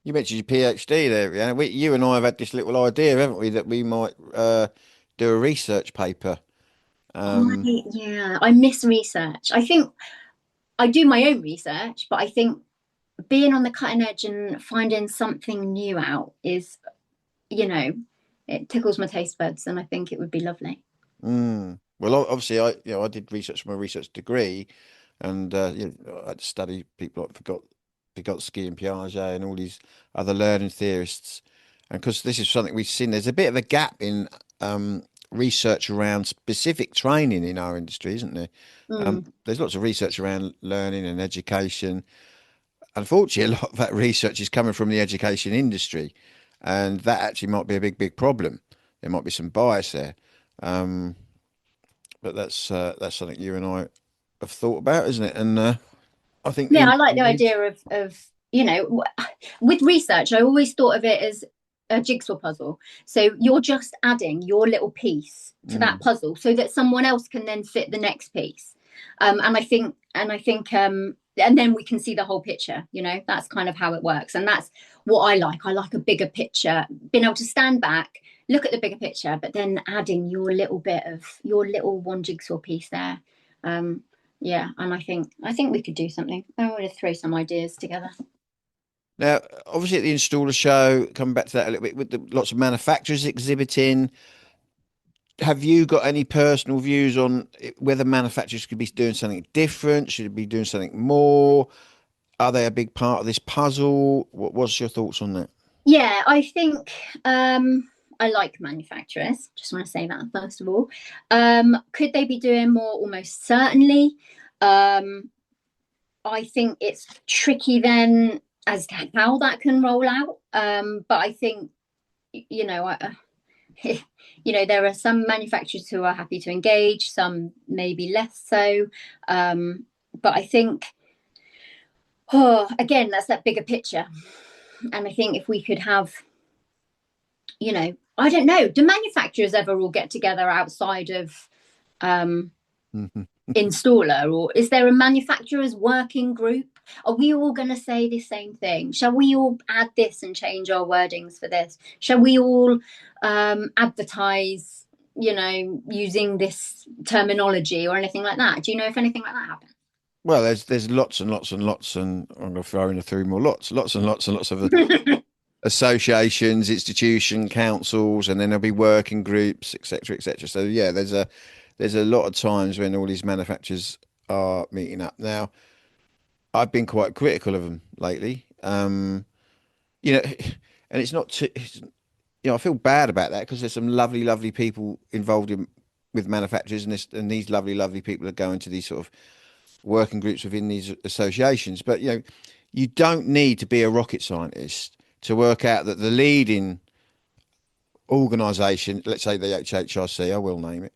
You mentioned your PhD there, yeah. You and I have had this little idea, haven't we, that we might do a research paper. Yeah, I miss research. I think I do my own research, but I think being on the cutting edge and finding something new out is, it tickles my taste buds, and I think it would be lovely. Well, obviously, I did research for my research degree, and I had to study people like Vygotsky and Piaget and all these other learning theorists. And because this is something we've seen, there's a bit of a gap in research around specific training in our industry, isn't there? Mm. There's lots of research around learning and education. Unfortunately, a lot of that research is coming from the education industry, and that actually might be a big problem. There might be some bias there. Um, but that's something you and I have thought about, isn't it? And I think the Yeah, I like industry the needs. idea of with research, I always thought of it as a jigsaw puzzle. So you're just adding your little piece to that Mm. puzzle so that someone else can then fit the next piece. And then we can see the whole picture. That's kind of how it works, and that's what I like. I like a bigger picture, being able to stand back, look at the bigger picture, but then adding your little bit of your little one jigsaw piece there. Um, yeah, and I think we could do something. I want to throw some ideas together. Now, obviously, at the installer show, coming back to that a little bit, with lots of manufacturers exhibiting, have you got any personal views on whether manufacturers could be doing something different? Should it be doing something more? Are they a big part of this puzzle? What's your thoughts on that? Yeah, I think I like manufacturers. Just want to say that first of all. Could they be doing more? Almost certainly. Um, I think it's tricky then as to how that can roll out. But I think you know, I, there are some manufacturers who are happy to engage, some maybe less so. But I think, again, that's that bigger picture. And I think if we could have, I don't know, do manufacturers ever all get together outside of um, Mhm. installer, or is there a manufacturers working group? Are we all going to say the same thing? Shall we all add this and change our wordings for this? Shall we all advertise, using this terminology or anything like that? Do you know if anything like that happened? Well, there's lots and lots and lots, and I'm going to throw in a few more lots and lots and lots of associations, institution, councils, and then there'll be working groups, etc., etc. So yeah, there's a lot of times when all these manufacturers are meeting up. Now, I've been quite critical of them lately. You know, and it's not too, I feel bad about that because there's some lovely, lovely people involved in with manufacturers, and these lovely, lovely people are going to these sort of working groups within these associations. But you don't need to be a rocket scientist to work out that the leading organisation, let's say the HHRC, I will name it,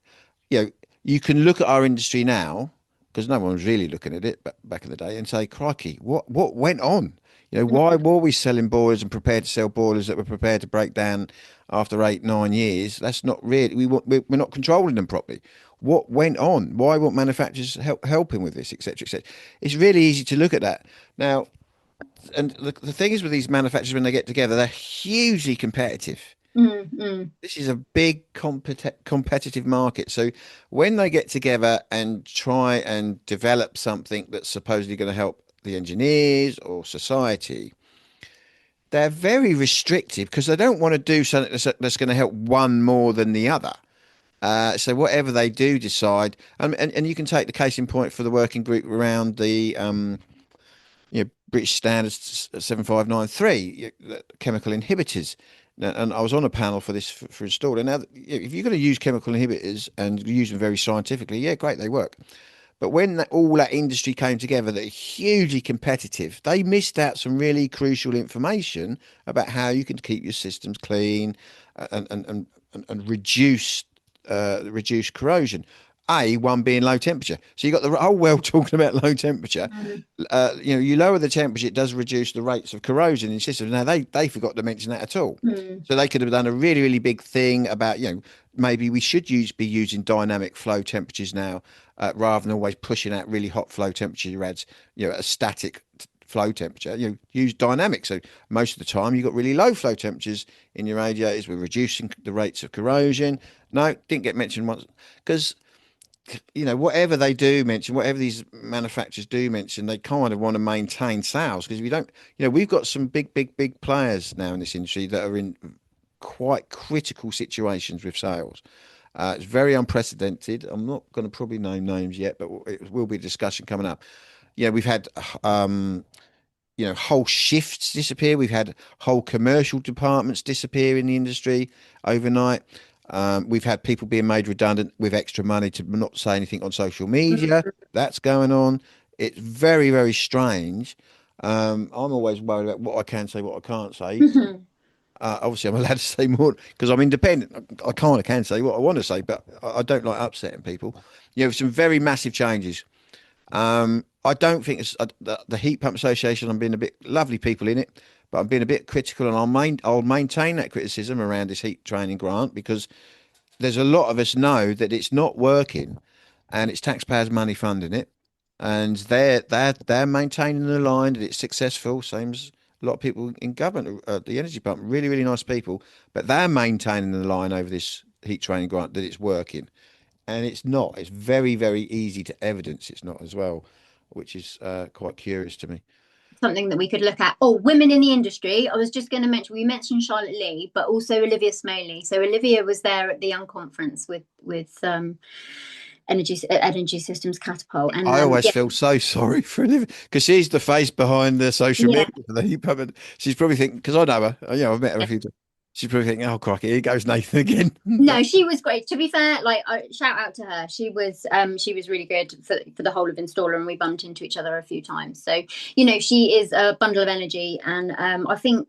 you know, you can look at our industry now because no one was really looking at it back in the day and say, crikey, what went on? Why were we selling boilers and prepared to sell boilers that were prepared to break down after 8, 9 years? That's not really, we're not controlling them properly. What went on? Why weren't manufacturers helping with this, etc., etc.? It's really easy to look at that now. And the thing is with these manufacturers, when they get together, they're hugely competitive. Mm, mm, This is a big competitive market. So when they get together and try and develop something that's supposedly going to help the engineers or society, they're very restrictive because they don't want to do something that's going to help one more than the other. So whatever they do decide, and you can take the case in point for the working group around the British Standards 7593, chemical inhibitors. And I was on a panel for this for installer. Now, if you're going to use chemical inhibitors and use them very scientifically, yeah, great, they work. But when all that industry came together, that are hugely competitive, they missed out some really crucial information about how you can keep your systems clean and reduce corrosion. One being low temperature. So you got the whole world talking about low temperature. mm, You lower the temperature, it does reduce the rates of corrosion in systems. Now they forgot to mention that at all. mm, So they could have done a really, really big thing about, maybe we should be using dynamic flow temperatures now, rather than always pushing out really hot flow temperature you had, a static flow temperature. Use dynamic. So most of the time you've got really low flow temperatures in your radiators. We're reducing the rates of corrosion. No, didn't get mentioned once because whatever they do mention, whatever these manufacturers do mention, they kind of want to maintain sales because if you don't, we've got some big, big, big players now in this industry that are in quite critical situations with sales. It's very unprecedented. I'm not going to probably name names yet, but it will be a discussion coming up. We've had whole shifts disappear. We've had whole commercial departments disappear in the industry overnight. We've had people being made redundant with extra money to not say anything on social media. That's going on. It's very, very strange. I'm always worried about what I can say, what I can't say. mm. Obviously, I'm allowed to say more because I'm independent. I kind of can say what I want to say, but I don't like upsetting people. Some very massive changes. I don't think the Heat Pump Association. I'm being a bit lovely people in it, but I'm being a bit critical, and I'll maintain that criticism around this heat training grant because there's a lot of us know that it's not working, and it's taxpayers' money funding it, and they're maintaining the line that it's successful. Same as a lot of people in government, the energy department, really really nice people, but they're maintaining the line over this heat training grant that it's working, and it's not. It's very very easy to evidence it's not as well, which is quite curious to me. Something that we could look at. Oh, women in the industry. I was just going to mention, we mentioned Charlotte Lee, but also Olivia Smaley. So Olivia was there at the Young Conference with energy systems catapult, and I always yeah, feel so sorry for Olivia because she's the face behind the social yeah. media for the heat pump. And she's probably thinking, because I know her, I've met her a few times. She's probably thinking, oh, crikey, here goes Nathan again. No, she was great. To be fair, like shout out to her. She was really good for the whole of installer, and we bumped into each other a few times. So she is a bundle of energy, and I think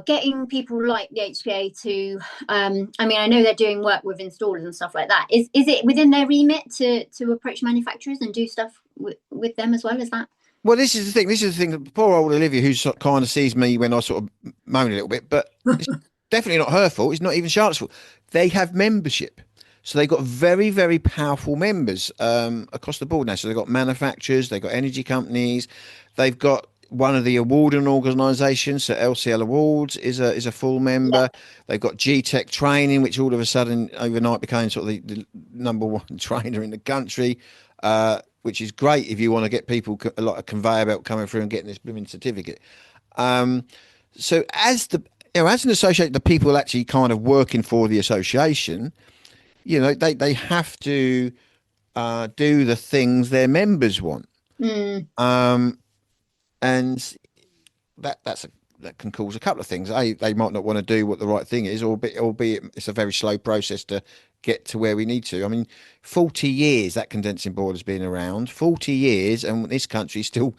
getting people like the HPA to I mean, I know they're doing work with installers and stuff like that. Is it within their remit to approach manufacturers and do stuff with them as well as that? Well, this is the thing. This is the thing. That poor old Olivia, who kind of sees me when I sort of moan a little bit, but it's definitely not her fault. It's not even Charlotte's fault. They have membership. So they've got very, very powerful members across the board now. So they've got manufacturers, they've got energy companies, they've got one of the awarding organisations. So LCL Awards is a full Yeah. member. They've got G-Tech Training, which all of a sudden overnight became sort of the number one trainer in the country. Which is great if you want to get people like a conveyor belt coming through and getting this blooming certificate. Um, so as an associate, the people actually kind of working for the association, they have to do the things their members want, Mm, and that can cause a couple of things. They might not want to do what the right thing is, albeit it's a very slow process to get to where we need to. I mean, 40 years that condensing board has been around, 40 years, and this country's still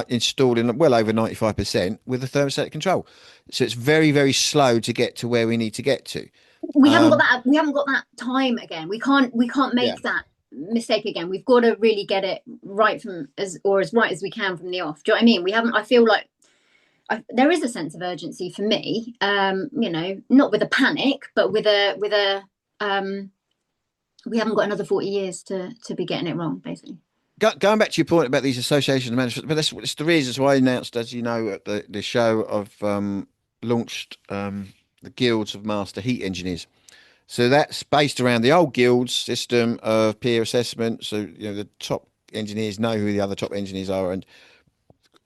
installing well over 95% with the thermostatic control. So it's very, very slow to get to where we need to get to. we haven't got Um, that. We haven't got that time again. We can't yeah. make that mistake again. We've got to really get it right from as right as we can from the off. Do you know what I mean? We haven't. I feel like there is a sense of urgency for me. Not with a panic, but with a we haven't got another 40 years to be getting it wrong, basically. Going back to your point about these associations and management, but that's the reasons why I announced, as you know, at the show of launched the guilds of master heat engineers. So that's based around the old guilds system of peer assessment. So the top engineers know who the other top engineers are, and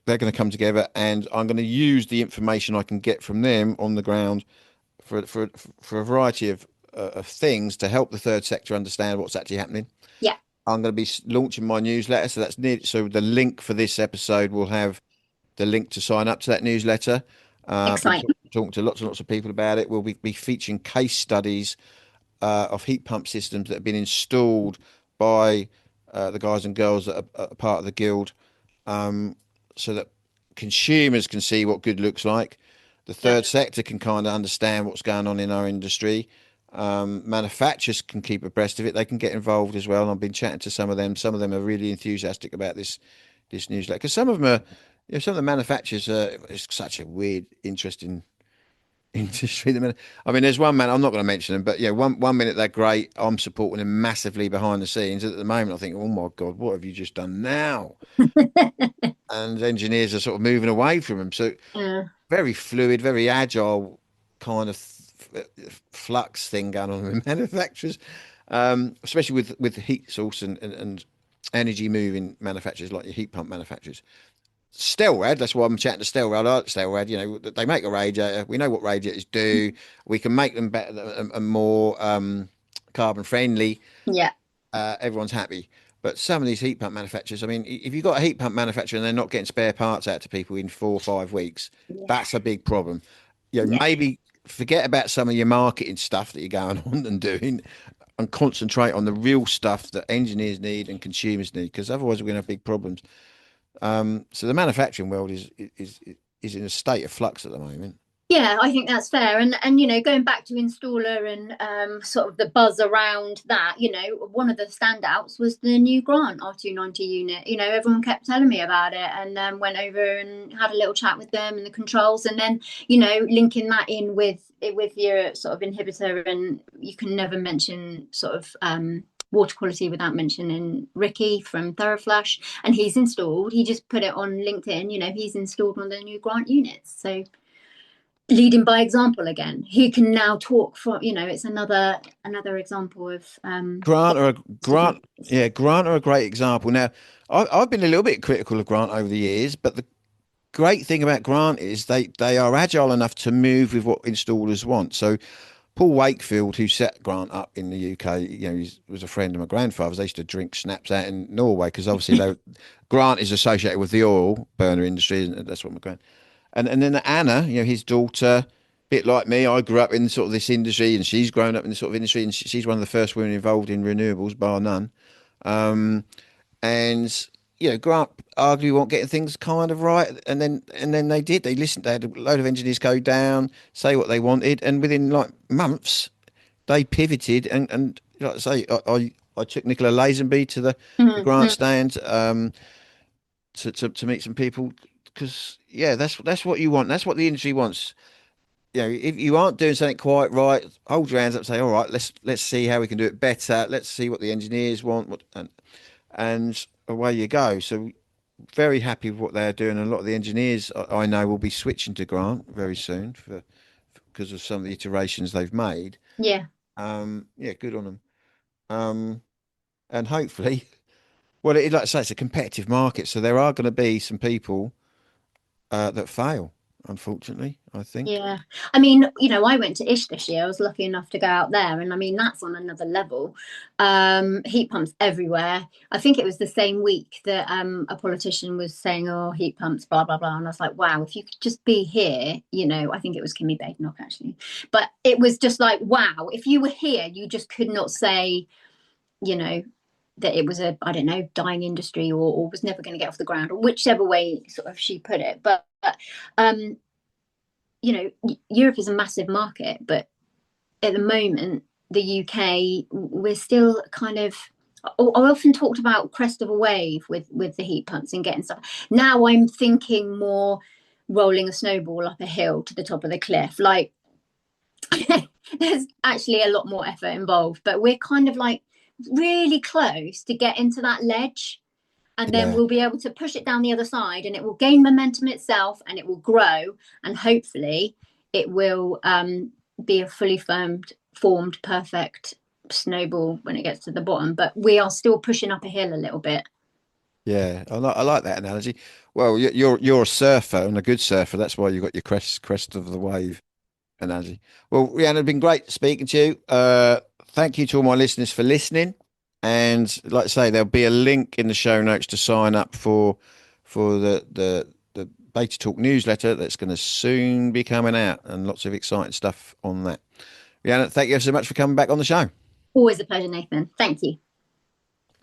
they're going to come together. And I'm going to use the information I can get from them on the ground for a variety of things to help the third sector understand what's actually happening. Yeah, I'm going to be launching my newsletter, so that's near. So the link for this episode will have the link to sign up to that newsletter. Been exciting. talking to lots and lots of people about it. We'll be featuring case studies of heat pump systems that have been installed by the guys and girls that are part of the guild, so that consumers can see what good looks like. The Yeah, third sector can kind of understand what's going on in our industry. Manufacturers can keep abreast of it. They can get involved as well. And I've been chatting to some of them. Some of them are really enthusiastic about this newsletter because some of them are, some of the manufacturers are. It's such a weird, interesting industry. I mean, there's one man. I'm not going to mention him, but yeah, one minute they're great. I'm supporting them massively behind the scenes. At the moment, I think, oh my God, what have you just done now? And engineers are sort of moving away from them. So yeah, very fluid, very agile kind of flux thing going on with manufacturers, especially with heat source and energy moving manufacturers like your heat pump manufacturers. Stelrad, that's why I'm chatting to Stelrad. I like Stelrad. They make a radiator. We know what radiators do. We can make them better and more carbon friendly. yeah, Everyone's happy. But some of these heat pump manufacturers, I mean, if you've got a heat pump manufacturer and they're not getting spare parts out to people in 4 or 5 weeks, yeah, that's a big problem. yeah. Maybe forget about some of your marketing stuff that you're going on and doing and concentrate on the real stuff that engineers need and consumers need, because otherwise we're going to have big problems. So the manufacturing world is in a state of flux at the moment. Yeah, I think that's fair. And going back to installer and sort of the buzz around that, one of the standouts was the new Grant R290 unit. Everyone kept telling me about it, and went over and had a little chat with them and the controls, and then linking that in with your sort of inhibitor, and you can never mention sort of water quality without mentioning Ricky from Theraflush, and he just put it on LinkedIn. He's installed one of the new Grant units, so leading by example again. He can now talk for, it's another example of Grant or a Grant, yeah, Grant are a great example. Now, I've been a little bit critical of Grant over the years, but the great thing about Grant is they are agile enough to move with what installers want. So Paul Wakefield, who set Grant up in the UK, he was a friend of my grandfather's. They used to drink schnapps out in Norway because obviously Grant is associated with the oil burner industry, and that's what my grand. And then Anna, his daughter, bit like me, I grew up in sort of this industry, and she's grown up in the sort of industry, and she's one of the first women involved in renewables, bar none. Um, and Grant arguably weren't getting things kind of right, and then they did. They listened. They had a load of engineers go down, say what they wanted, and within like months, they pivoted. And like I say, I took Nicola Lazenby to the Grant Mhm. stand to meet some people because yeah, that's what you want. That's what the industry wants. If you aren't doing something quite right, hold your hands up, and say, all right, let's see how we can do it better. Let's see what the engineers want, and away you go. So very happy with what they're doing. And a lot of the engineers I know will be switching to Grant very soon because of some of the iterations they've made. Yeah. Yeah, good on them. Um, and hopefully, well, like I say, it's a competitive market, so there are going to be some people that fail. Unfortunately, I think. Yeah. I mean, I went to Ish this year. I was lucky enough to go out there, and I mean that's on another level. Heat pumps everywhere. I think it was the same week that a politician was saying, "Oh, heat pumps, blah blah blah," and I was like, "Wow, if you could just be here." I think it was Kimmy Badenoch actually, but it was just like, "Wow, if you were here, you just could not say, you know." That it was a, I don't know, dying industry, or was never going to get off the ground, or whichever way sort of she put it. But um, Europe is a massive market, but at the moment, the UK, we're still kind of. I often talked about crest of a wave with the heat pumps and getting stuff. Now I'm thinking more rolling a snowball up a hill to the top of the cliff. Like there's actually a lot more effort involved, but we're kind of like really close to get into that ledge, and then Yeah, we'll be able to push it down the other side, and it will gain momentum itself, and it will grow, and hopefully it will be a fully formed perfect snowball when it gets to the bottom. But we are still pushing up a hill a little bit. yeah, I like that analogy. Well, you're a surfer and a good surfer. That's why you got your crest of the wave analogy. Well, Rhiannon, it's been great speaking to you. Thank you to all my listeners for listening. And like I say, there'll be a link in the show notes to sign up for the Beta Talk newsletter that's going to soon be coming out, and lots of exciting stuff on that. Rhiannon, thank you so much for coming back on the show. Always a pleasure, Nathan. Thank you.